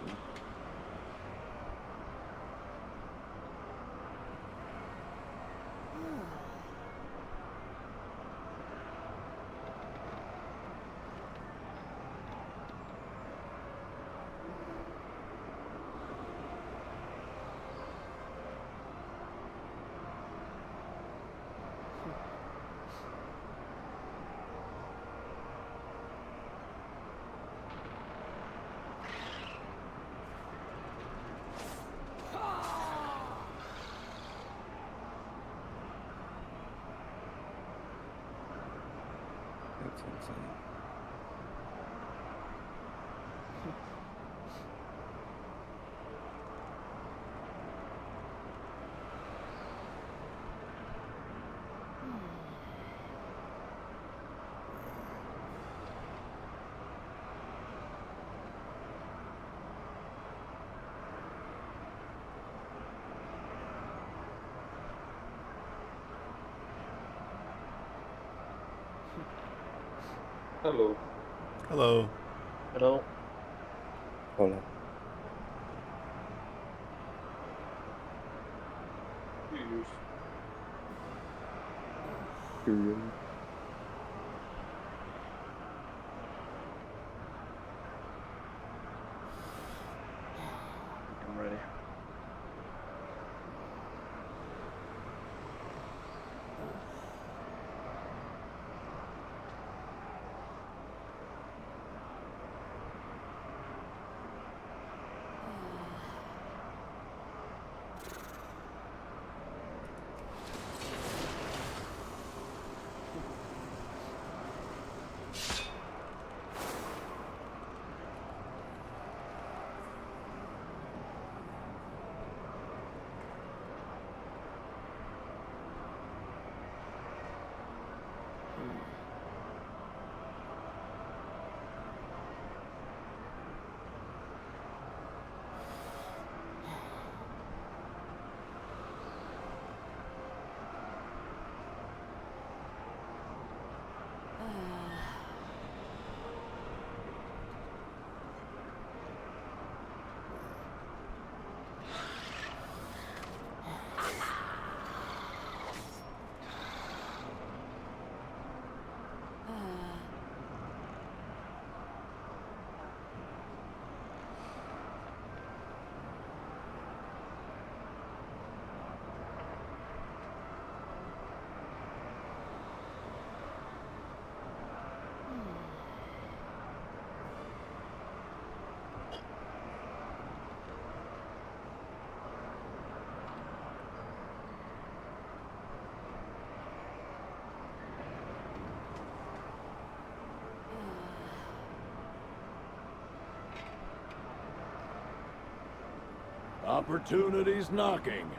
That's insane. Hello. Hello. Hello. Hold on. Period. I'm ready. Opportunity's knocking.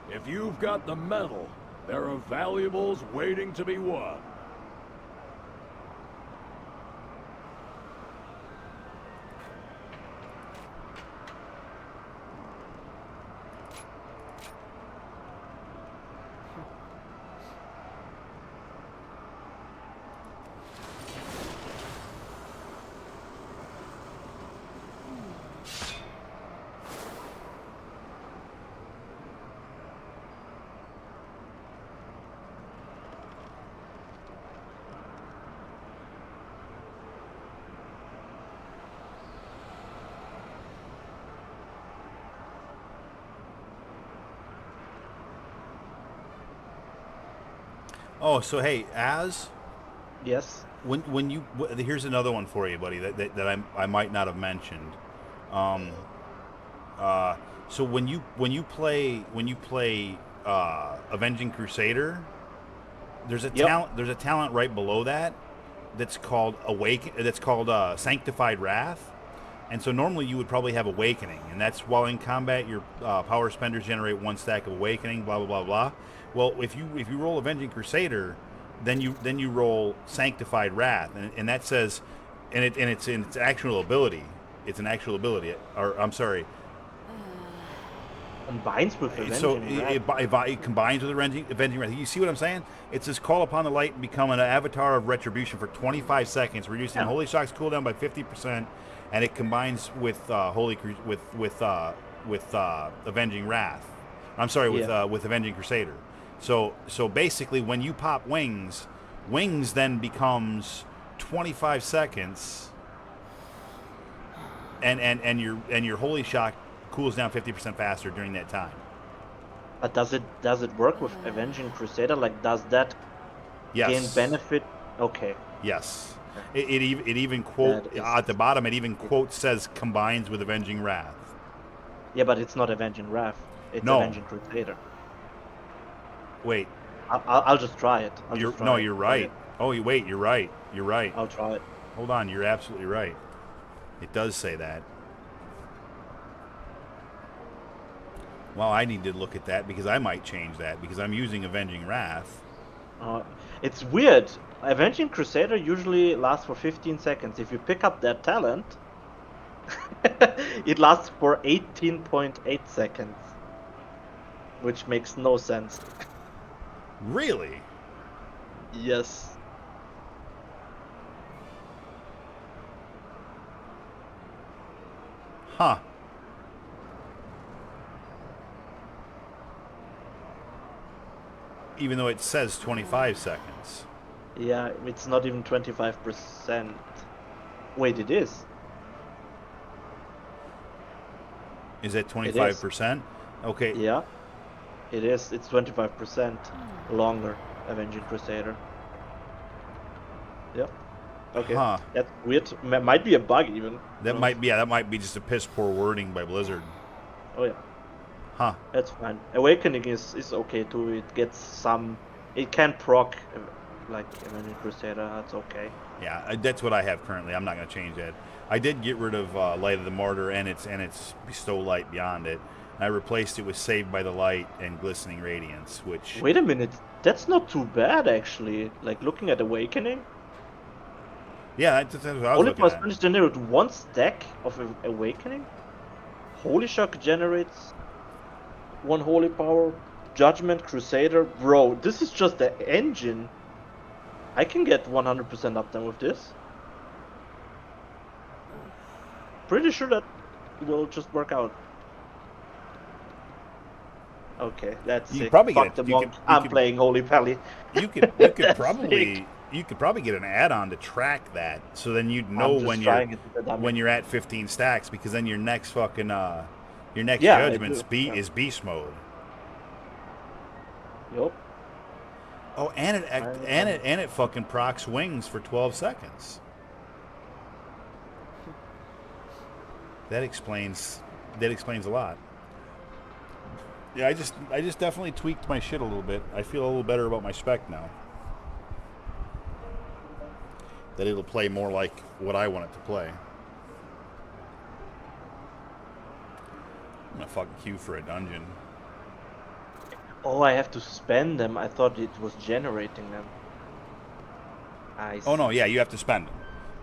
If you've got the metal, there are valuables waiting to be won. Oh, so hey, Yes. when you here's another one for you, buddy. That I might not have mentioned. Um, so when you play Avenging Crusader, there's a Yep. talent right below that that's called Sanctified Wrath. And so normally you would probably have Awakening, and that's while in combat your power spenders generate 1 stack of Awakening, blah blah blah blah. Well, if you roll Avenging Crusader, then you roll Sanctified Wrath, and that says, and it's in its actual ability. It's an actual ability, or I'm sorry. Combines with So Avenging Wrath. it combines with Avenging Wrath. You see what I'm saying? It says call upon the light and become an avatar of retribution for 25 seconds, reducing Yeah. Holy Shock's cooldown by 50%, and it combines with Avenging Wrath. I'm sorry, with Avenging Crusader. So basically, when you pop wings then becomes 25 seconds, and your Holy Shock cools down 50% faster during that time. But does it work with Avenging Crusader? Like, does that gain Yes. benefit? Okay. Yes. It even quote That is- at the bottom. It even quote says combines with Avenging Wrath. Yeah, but it's not Avenging Wrath. It's No. Avenging Crusader. Wait, I'll just try it. you're right. Oh, wait, you're right. You're right. I'll try it. Hold on, you're absolutely right. It does say that. Well, I need to look at that because I might change that because I'm using Avenging Wrath. It's weird. Avenging Crusader usually lasts for 15 seconds. If you pick up that talent, it lasts for 18.8 seconds. Which makes no sense. Really? Yes. Huh. Even though it says 25 seconds. Yeah, it's not even 25%. Wait, it is. Is it 25%? Okay. Yeah, it is. It's 25% longer, Avenging Crusader. Yep. Okay. Huh. That's weird. Might be a bug even. That No. might be just a piss poor wording by Blizzard. Oh yeah. Huh. That's fine. Awakening is okay too. It gets some. It can proc like Avenging Crusader. That's okay. Yeah, that's what I have currently. I'm not going to change that. I did get rid of Light of the Martyr and its Bestow Light beyond it. And I replaced it with Saved by the Light and Glistening Radiance, which Wait a minute. That's not too bad actually. Like looking at Awakening. yeah, that's what I was Holy looking Power at. Spanish generate 1 stack of Awakening. Holy Shock generates 1 Holy Power. Judgment Crusader, bro. This is just the engine. I can get 100% uptime with this. Pretty sure that will just work out. Okay, that's You sick. could probably Fuck get the it. You monk. could- you I'm could- playing Holy Pally. You could That's probably sick. get an add-on to track that, so then you'd I'm know just when trying it with the dummy. you're at 15 stacks, because then your next fucking your next Yeah, I judgment do, yeah. is beast mode. Yup. Oh, and it fucking procs wings for 12 seconds. That explains a lot. Yeah, I just definitely tweaked my shit a little bit. I feel a little better about my spec now. That it'll play more like what I want it to play. gonna fucking queue for a dungeon. Oh, I have to spend them. I thought it was generating them. I Oh no, see. yeah, you have to spend them,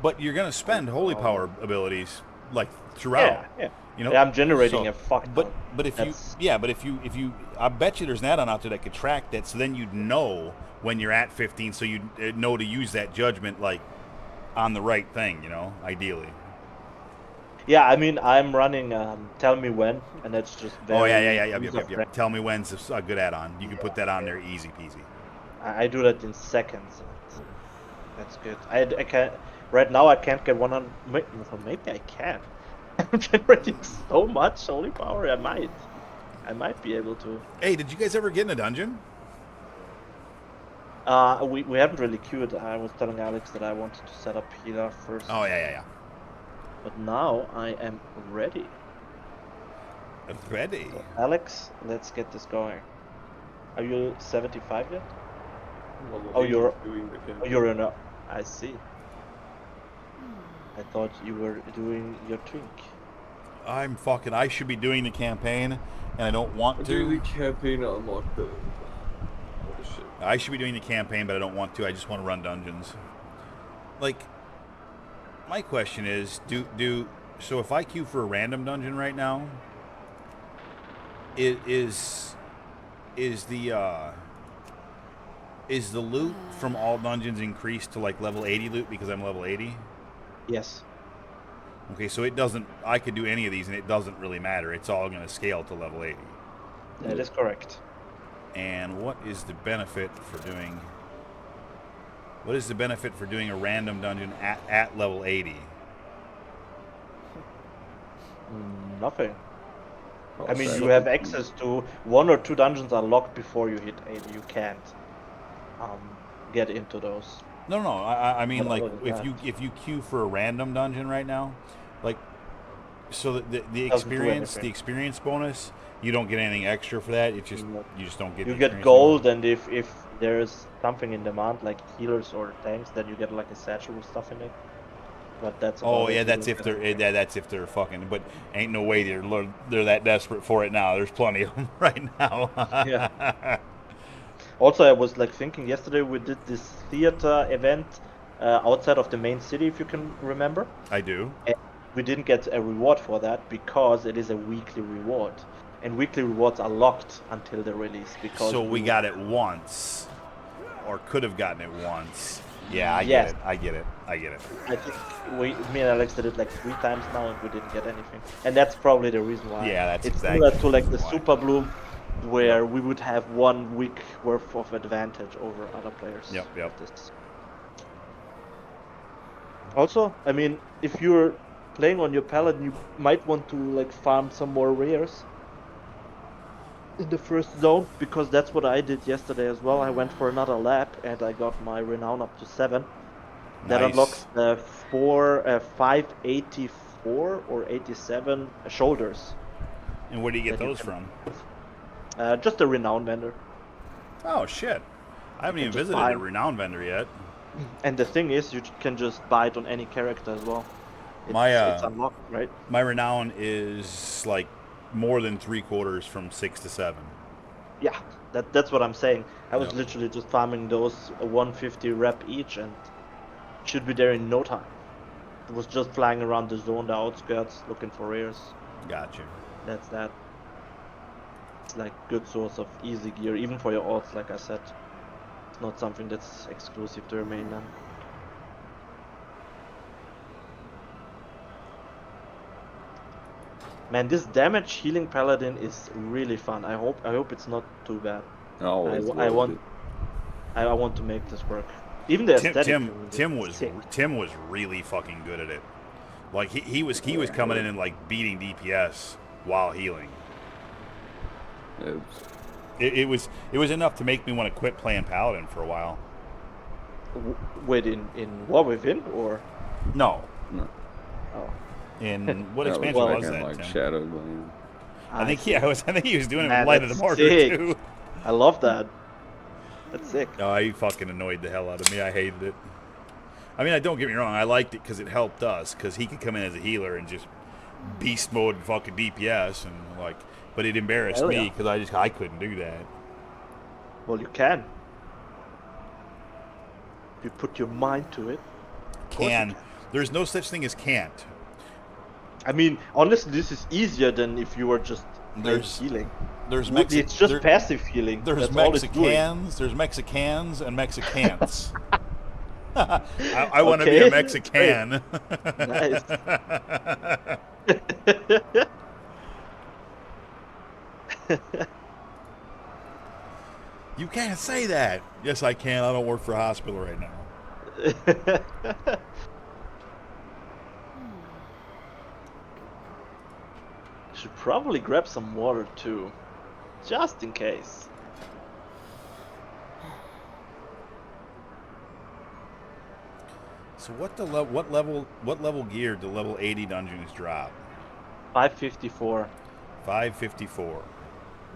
but you're gonna spend holy power abilities like throughout. Yeah. You know, Yeah, I'm generating so, a fuck ton. but if That's- if you, I bet you there's an add-on out there that could track that, so then you'd know when you're at 15, so you know to use that judgment like on the right thing. You know, ideally. Yeah, I mean, I'm running Tell Me When, and that's just very Oh yeah. Yep. user-friendly. Tell me when's a good add-on. You can put that on there easy peasy. I do that in seconds. That's good. I can right now I can't get 100. Well, maybe I can. I'm generating so much holy power. I might be able to. Hey, did you guys ever get in a dungeon? We haven't really queued. I was telling Alex that I wanted to set up healer first. Oh yeah. But now I am ready. Ready. So, Alex, let's get this going. Are you 75 yet? Oh, you're doing the campaign. you're in a. I see. I thought you were doing your twink. I should be doing the campaign, and I don't want Do the to. campaign to unlock the shit. I should be doing the campaign, but I don't want to. I just want to run dungeons. Like, my question is, so if I queue for a random dungeon right now, is the loot from all dungeons increased to like level 80 loot because I'm level 80? Yes. Okay, so it doesn't. I could do any of these, and it doesn't really matter. It's all going to scale to level 80. That is correct. And what is the benefit for doing? What is the benefit for doing a random dungeon at level 80? Nothing. Oh, I mean, sorry. you have access to 1 or 2 dungeons are locked before you hit 80. You can't get into those. No. I mean, What like other than if you queue for a random dungeon right now, like, so the Doesn't do experience anything. bonus, you don't get anything extra for that. It's just No. you just don't get. You the get experience gold, bonus. and if there's something in demand like healers or tanks, then you get like a satchel with stuff in it. But that's about Oh it. yeah, You that's don't if get they're anything. that's if they're fucking. But ain't no way they're that desperate for it now. There's plenty of them right now. Yeah. Also, I was like thinking yesterday we did this theater event outside of the main city, if you can remember. I do. And we didn't get a reward for that because it is a weekly reward. And weekly rewards are locked until the release because So we got it once, or could have gotten it once. Yeah, I Yes. get it. I get it. I think me and Alex did it like 3 times now and we didn't get anything. And that's probably the reason why. Yeah, that's it's exactly similar to like the the reason why. Super Bloom where we would have 1 week worth of advantage over other players. Yep. with this. Also, I mean, if you're playing on your paladin, you might want to like farm some more rares in the first zone because that's what I did yesterday as well. I went for another lap and I got my renown up to 7. That Nice. unlocks the 584 or 87 shoulders. And where do you get that you those can- from? Just a renown vendor. Oh shit! I haven't even just visited buy a 'em. renown vendor yet. And the thing is, you can just buy it on any character as well. It's unlocked, right? My renown is like more than 3/4 from 6 to 7. Yeah, that's what I'm saying. I was Yep. literally just farming those 150 rep each and should be there in no time. It was just flying around the zone, the outskirts, looking for rares. Gotcha. That's that. It's like good source of easy gear, even for your alts, like I said. It's not something that's exclusive to your mainland. Man, this damage healing paladin is really fun. I hope it's not too bad. I always I loved want it. I want to make this work. Even the aesthetic. Tim is sick. was really fucking good at it. Like he was coming in and like beating DPS while healing. It was enough to make me want to quit playing Paladin for a while. Wait, in War Within or? No. No. Oh. In what That expansion was was back in, that? like Tim? Shadowland. I think he was doing it Man, with Light of the that's Mortar sick. too. I love that. That's sick. Oh, he fucking annoyed the hell out of me. I hated it. I mean, don't get me wrong. I liked it because it helped us. Because he could come in as a healer and just beast mode fucking DPS and like, but it embarrassed Hell me yeah. because I couldn't do that. Well, you can. If you put your mind to it. Of course you Can. There's no such thing as can't. I mean, honestly, this is easier than if you were just There's healing. there's It's just passive healing. There's That's all it's doing. Mexicans, there's Mexicans and Mexicans. I want to be Okay, a Mexican. Nice. You can't say that. Yes, I can. I don't work for a hospital right now. Should probably grab some water too, just in case. So what level gear do level 80 dungeons drop? 554. 554.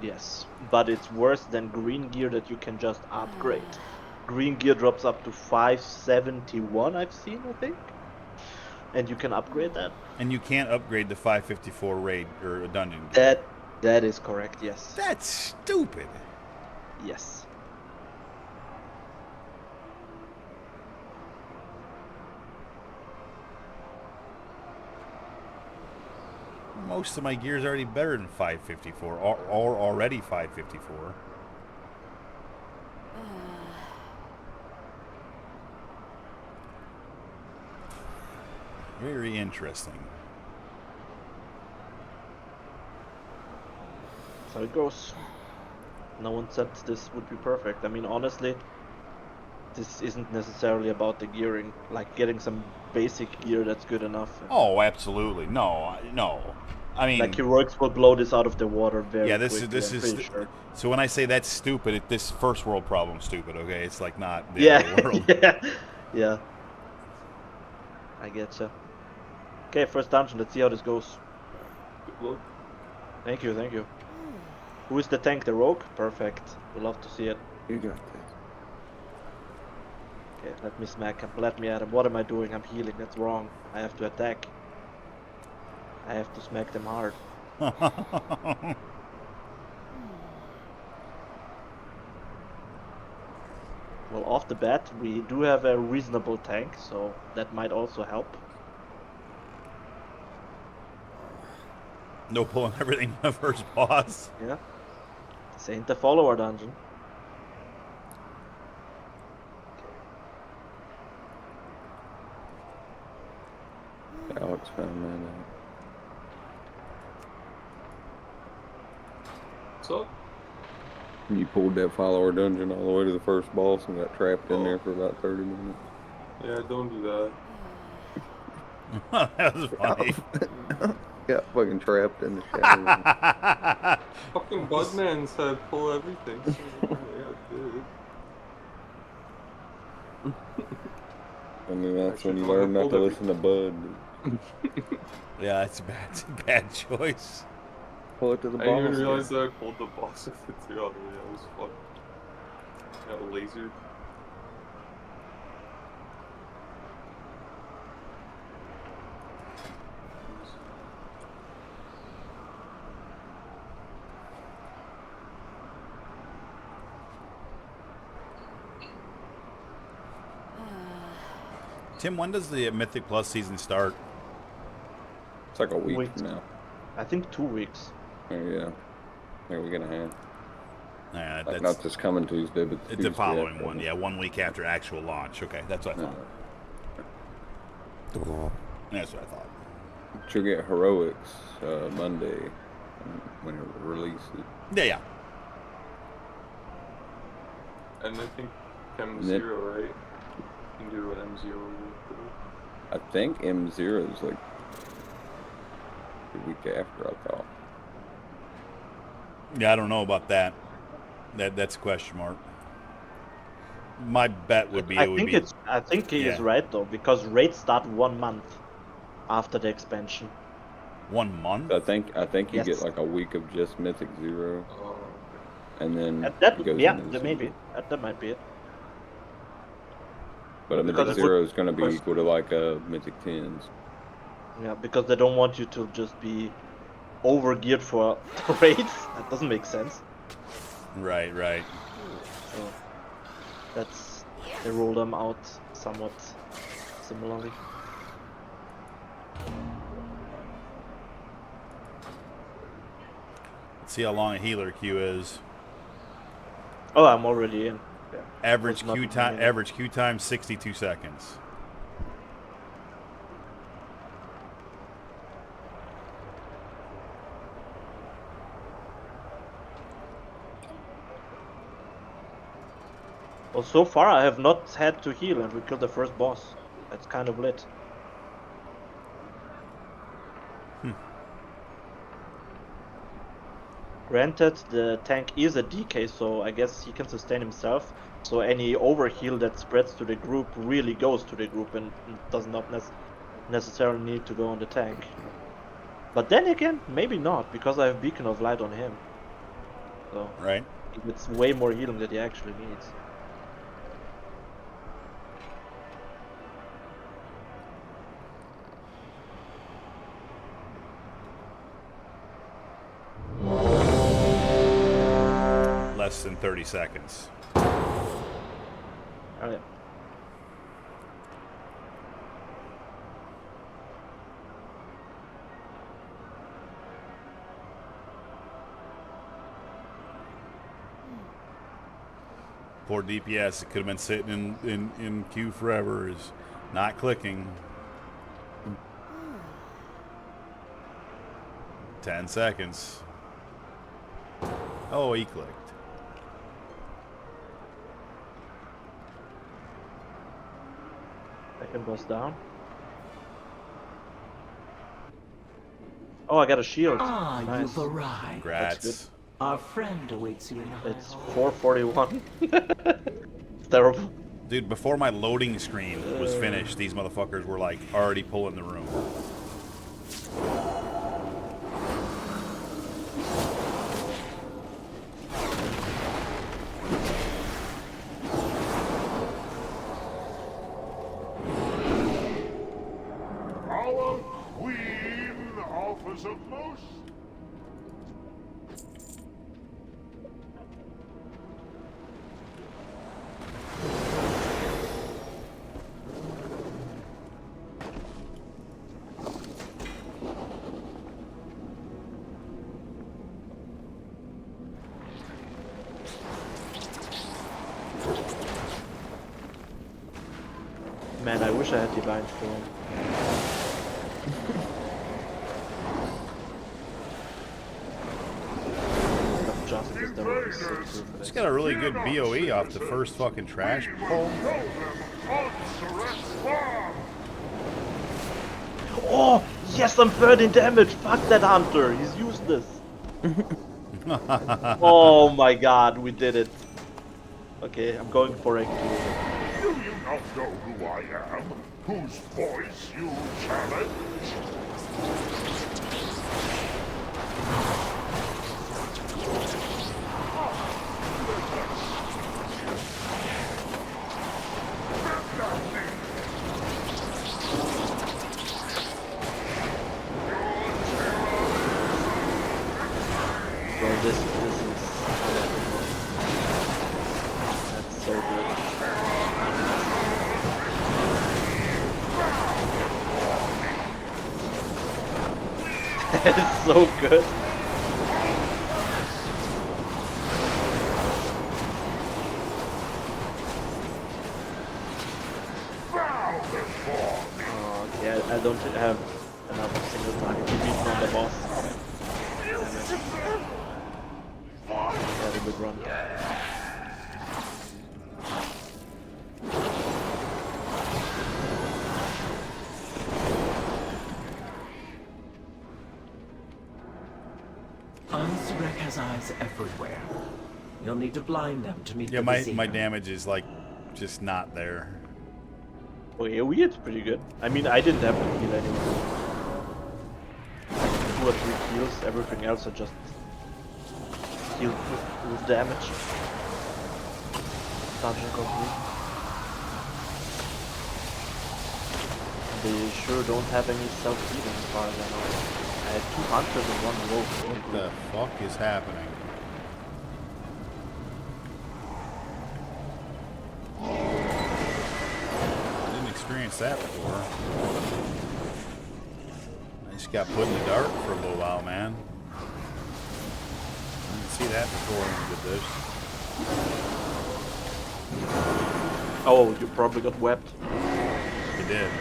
Yes, but it's worse than green gear that you can just upgrade. Green gear drops up to 571, I've seen, I think. And you can upgrade that. And you can't upgrade the 554 raid or dungeon gear. That is correct, yes. That's stupid. Yes. Most of my gear is already better than 554, or already 554. Very interesting. So it goes. No one said this would be perfect. I mean, honestly, this isn't necessarily about the gearing. Like getting some basic gear that's good enough. Oh, absolutely. No. I mean, like heroics will blow this out of the water very yeah, quickly. this is sure. So when I say that's stupid, this first world problem stupid. Okay, it's like not the Yeah, other world. yeah. I getcha. Okay, first dungeon. Let's see how this goes. Good luck. Thank you. Who is the tank? The rogue? Perfect. We'd love to see it. You got this. Okay, let me smack him. Let me at him. What am I doing? I'm healing. That's wrong. I have to attack. I have to smack them hard. Well, off the bat, we do have a reasonable tank, so that might also help. No pulling everything on the first boss. Yeah. This ain't the follower dungeon. Alex found that out. What's up? You pulled that follower dungeon all the way to the first boss and got trapped in Oh. there for about 30 minutes. Yeah, don't do that. That was funny. Got fucking trapped in the shadow. Fucking Budman said pull everything. So, yeah, dude. I mean, that's Actually, when you no, I learn not pulled to every- listen to Bud. Yeah, it's a bad choice. Pull it to the I didn't boss. even realize that I pulled the boss with it too. Oh, yeah, it was fun. Got lasered. Tim, when does the Mythic Plus season start? It's like a week Wait. from now. I think 2 weeks. Oh, yeah. I think we're gonna have. Nah, Like, that's not this coming Tuesday, but the Tuesday following after. one. Yeah, 1 week after actual launch. Okay, that's what I thought. That's what I thought. She'll get heroics Monday when it releases. Yeah. And I think And then- M0, right? You can do an M0 real quick. I think M0 is like the week after, I thought. Yeah, I don't know about that. That's a question mark. My bet would be I it would think be. I think he is yeah. right though, because raids start 1 month after the expansion. 1 month. I think you Yes. get like a week of just Mythic Zero, Oh, and then That it goes yeah, into the that maybe season. that might be it. But a Because Mythic it would- Zero is going to be Question. equal to like a Mythic 10s. Yeah, because they don't want you to just be over geared for the raids. That doesn't make sense. Right, right. So they roll them out somewhat similarly. Let's see how long a healer queue is. Oh, I'm already in. Yeah. Average Was not queue in the time. minute. Average queue time 62 seconds. Well, so far I have not had to heal, and we killed the first boss. That's kind of lit. Granted, the tank is a DK, so I guess he can sustain himself. So any overheal that spreads to the group really goes to the group and does not necessarily need to go on the tank. But then again, maybe not, because I have Beacon of Light on him. So Right. it's way more healing that he actually needs. Less than 30 seconds. Alright. Poor DPS. It could have been sitting in queue forever. Is not clicking. 10 seconds. Oh, he clicked. Second boss down. Oh, I got a shield. Ah, Nice. you've arrived. Congrats. Our friend awaits you in the high It's hall. 441. Terrible. Dude, before my loading screen was finished, these motherfuckers were like already pulling the room. Our queen offers a most... Man, I wish I had Divine Storm. Of Justice, that would be sick too. Just got a really good BOE off the first fucking trash pull. Oh, yes, I'm 13 damage. Fuck that hunter. He's useless. Oh my god, we did it. Okay, I'm going for a... Do you not know who I am? Whose voice you challenge? Bro, this is... That's so good. It's so good. Oh, yeah, I don't have another single target to beat on the boss. Yeah, the good run. Ansarek has eyes everywhere. You'll need to blind them to meet Yeah, the my Vizier. damage is like just not there. Oh, AoE, it's pretty good. I mean, I didn't have to heal anyway. 2 or 3 heals, everything else I just healed with damage. Dungeon complete. they sure don't have any self-healing as far as I know. I had 2 hunters and 1 wolf. What the fuck is happening? I didn't experience that before. I just got put in the dark for a little while, man. I didn't see that before when I did this. Oh, you probably got webbed. You did.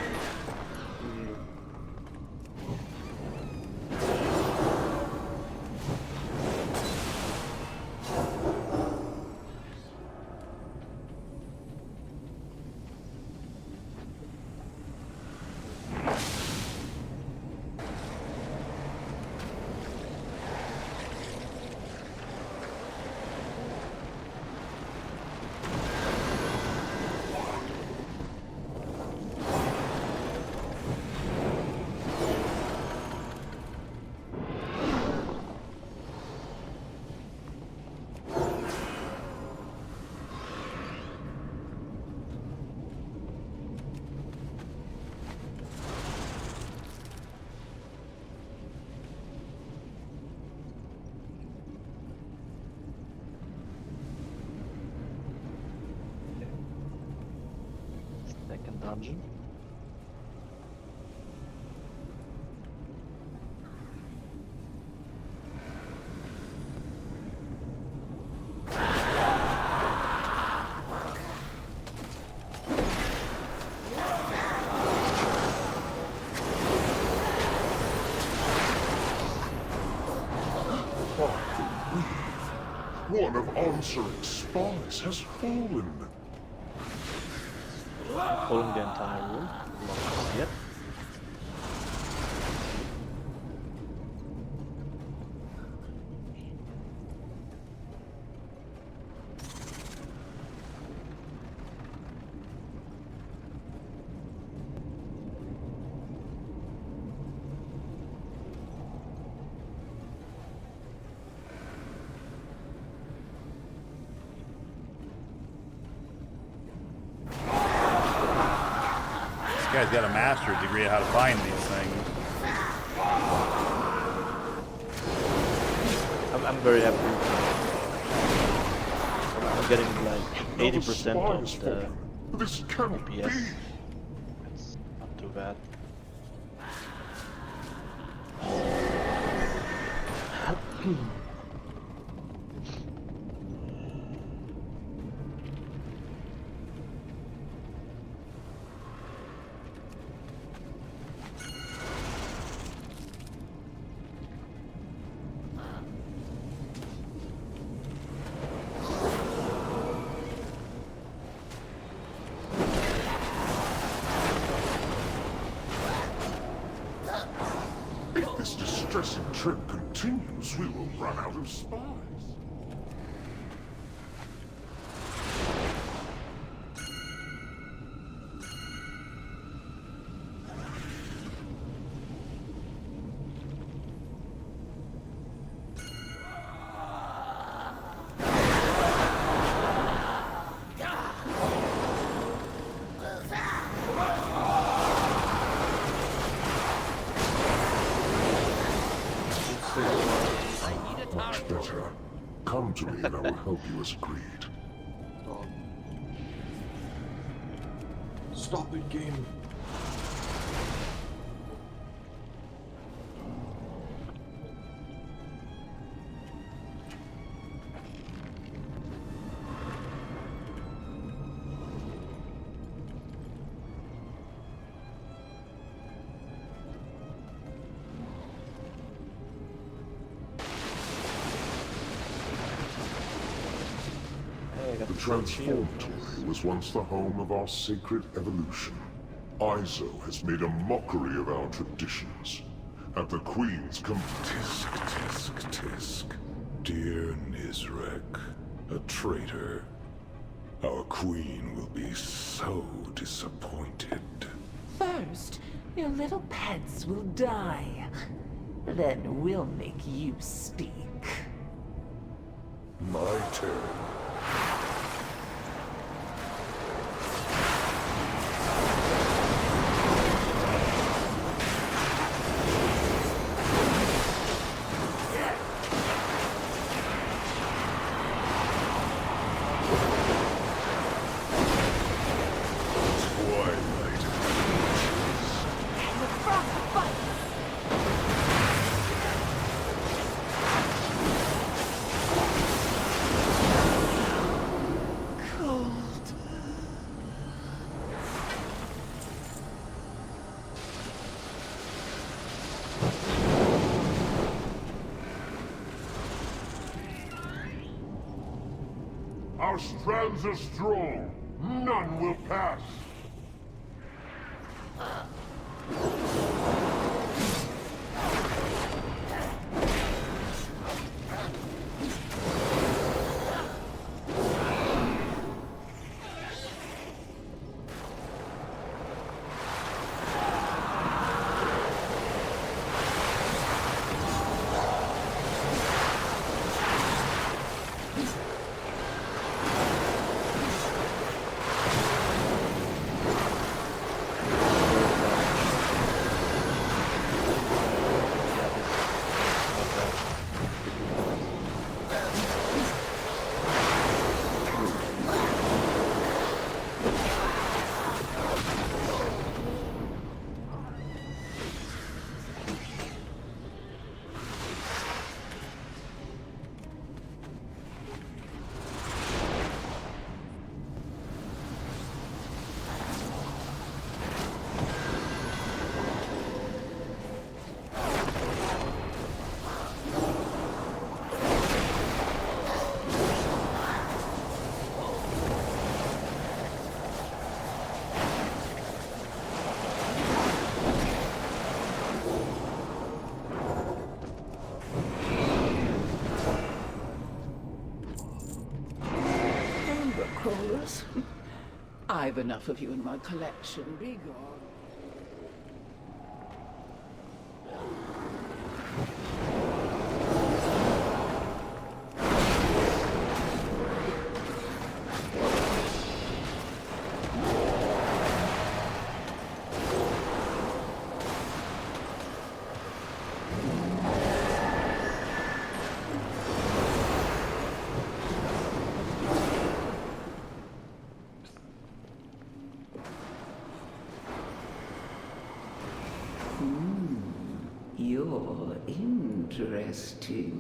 Second dungeon. One of Ansaric's spies has fallen. Pulling the entire room. Not yet. This guy's got a master's degree of how to find these things. I'm very happy. I'm getting like 80% of the This cannot DPS. be. It's not too bad. If this distressing trend continues, we will run out of spies. Much better. Come to me and I will help you as agreed. Stop it, game. The Transformatory was once the home of our sacred evolution. Izo has made a mockery of our traditions. At the Queen's tisk, tisk, tisk. Dear Nizrek, a traitor. Our Queen will be so disappointed. First, your little pets will die. Then we'll make you speak. My turn. Our strands are strong. None will pass. Crawlers. I've enough of you in my collection. Be gone. You're interesting.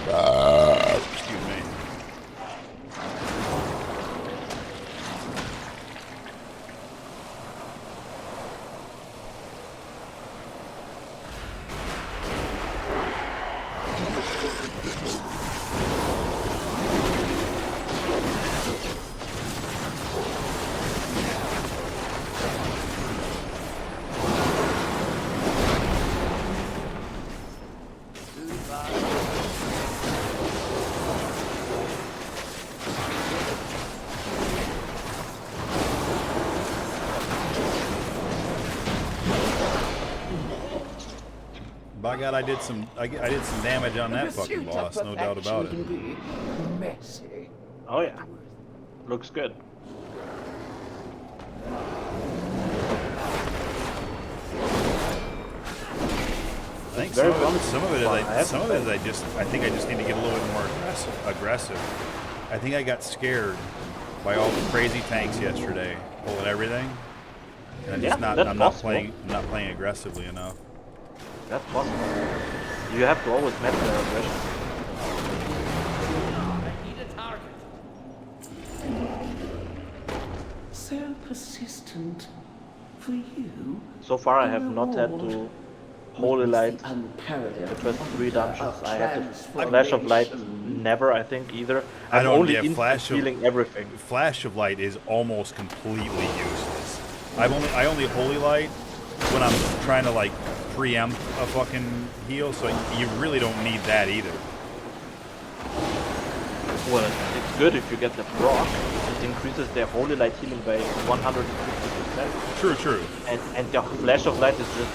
Excuse me. By God, I did some damage on that fucking boss, no doubt about it. Messy. Oh yeah, looks good. I think Very some of it is I think I just need to get a little bit more aggressive. I think I got scared by all the crazy tanks yesterday, pulling everything, and I'm just I'm not playing aggressively enough. That's possible. You have to always match their aggression. So persistent for you. So far I have not had to Holy Light the first 3 dungeons. I had to Flash of Light never, I think, either. I'm only feeling everything. Flash of Light is almost completely useless. I only Holy Light when I'm trying to like preempt a fucking heal, so you really don't need that either. Well, it's good if you get the proc. It increases their Holy Light healing by 150%. True. And the Flash of Light is just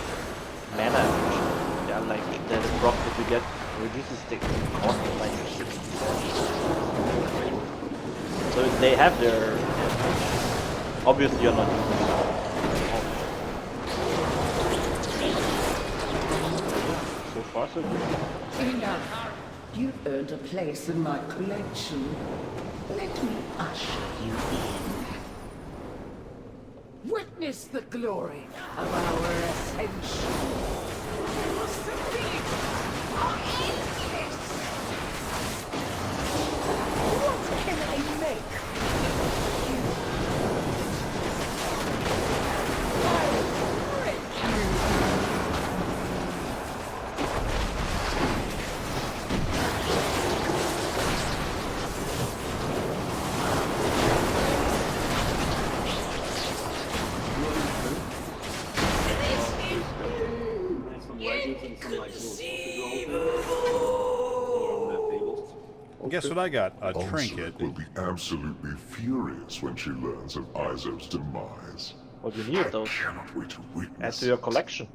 mana efficient. Yeah, like the proc that you get reduces the cost of like 60%. So they have their... Obviously you're not using it. So far so good. Enough. You've earned a place in my collection. Let me usher you in. Witness the glory of our ascension. What can I make? I'll break you. Guess what I got? A Ansel trinket. will be absolutely furious when she learns of Izo's demise. What do you need I those? cannot wait to Add witness to your collection.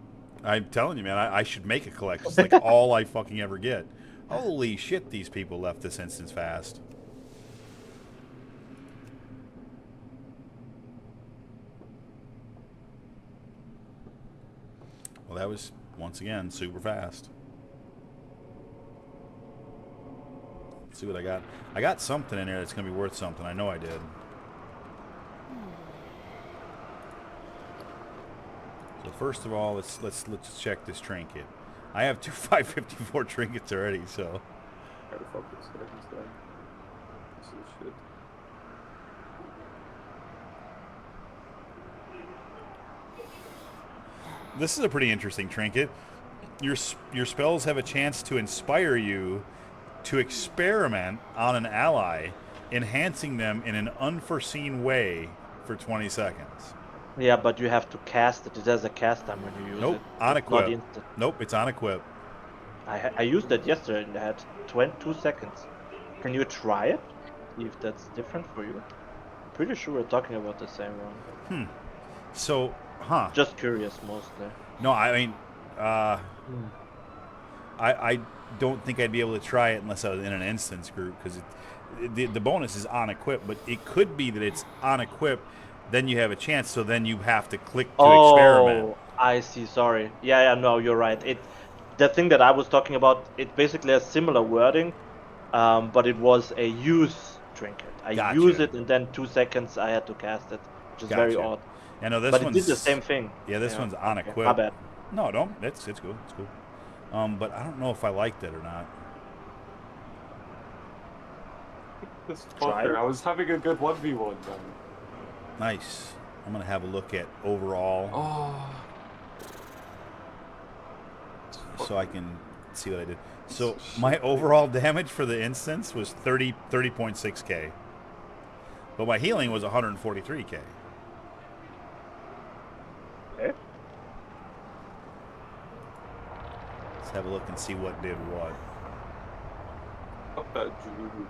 I'm telling you, man, I should make a collection. It's like all I fucking ever get. Holy shit, these people left this instance fast. Well, that was, once again, super fast. Let's see what I got. I got something in there that's going to be worth something. I know I did. So first of all, let's check this trinket. I have 2 554 trinkets already, so. How the fuck this happens then? This is shit. This is a pretty interesting trinket. Your spells have a chance to inspire you to experiment on an ally, enhancing them in an unforeseen way for 20 seconds. Yeah, but you have to cast it. It has a cast time when you use Nope, it. on It's not equip. instant. Nope, it's on equip. I used it yesterday and I had 2 seconds. Can you try it? See if that's different for you. I'm pretty sure we're talking about the same one. So, huh. Just curious mostly. No, I mean, I don't think I'd be able to try it unless I was in an instance group, because the bonus is on equip, but it could be that it's on equip, then you have a chance, so then you have to click to experiment. I see, sorry. Yeah, no, you're right. The thing that I was talking about, it basically has similar wording, but it was a use trinket. I Gotcha. use it and then 2 seconds I had to cast it, which is very Gotcha. odd. Yeah, no, this But one's it did the same thing. Yeah, this Yeah, one's on okay, equip. my bad. No, don't. It's cool. It's cool. But I don't know if I liked it or not. This Try fucker, it. I was having a good 1v1 then. Nice. I'm gonna have a look at overall, Oh. so I can see what I did. So my overall damage for the instance was 30.6k, but my healing was 143k. Okay. Let's have a look and see what did what. Fuck that Juju.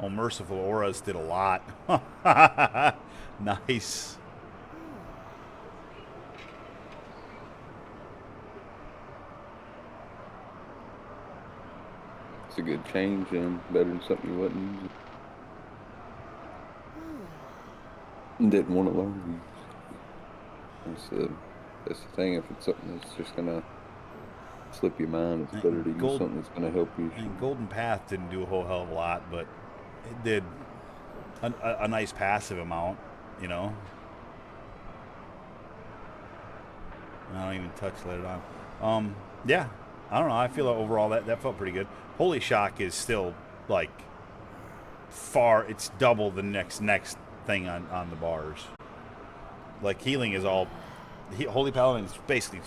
Oh, Merciful Auras did a lot. Nice. It's a good change and better than something you wasn't using. Didn't want to learn these. That's the thing. If it's something that's just gonna slip your mind, it's better to use something that's gonna help you. And Golden Path didn't do a whole hell of a lot, but it did a nice passive amount, you know. I don't even touch later on. Yeah, I don't know. I feel like overall that felt pretty good. Holy Shock is still like far. It's double the next thing on the bars. Like healing is all. Holy Paladin is basically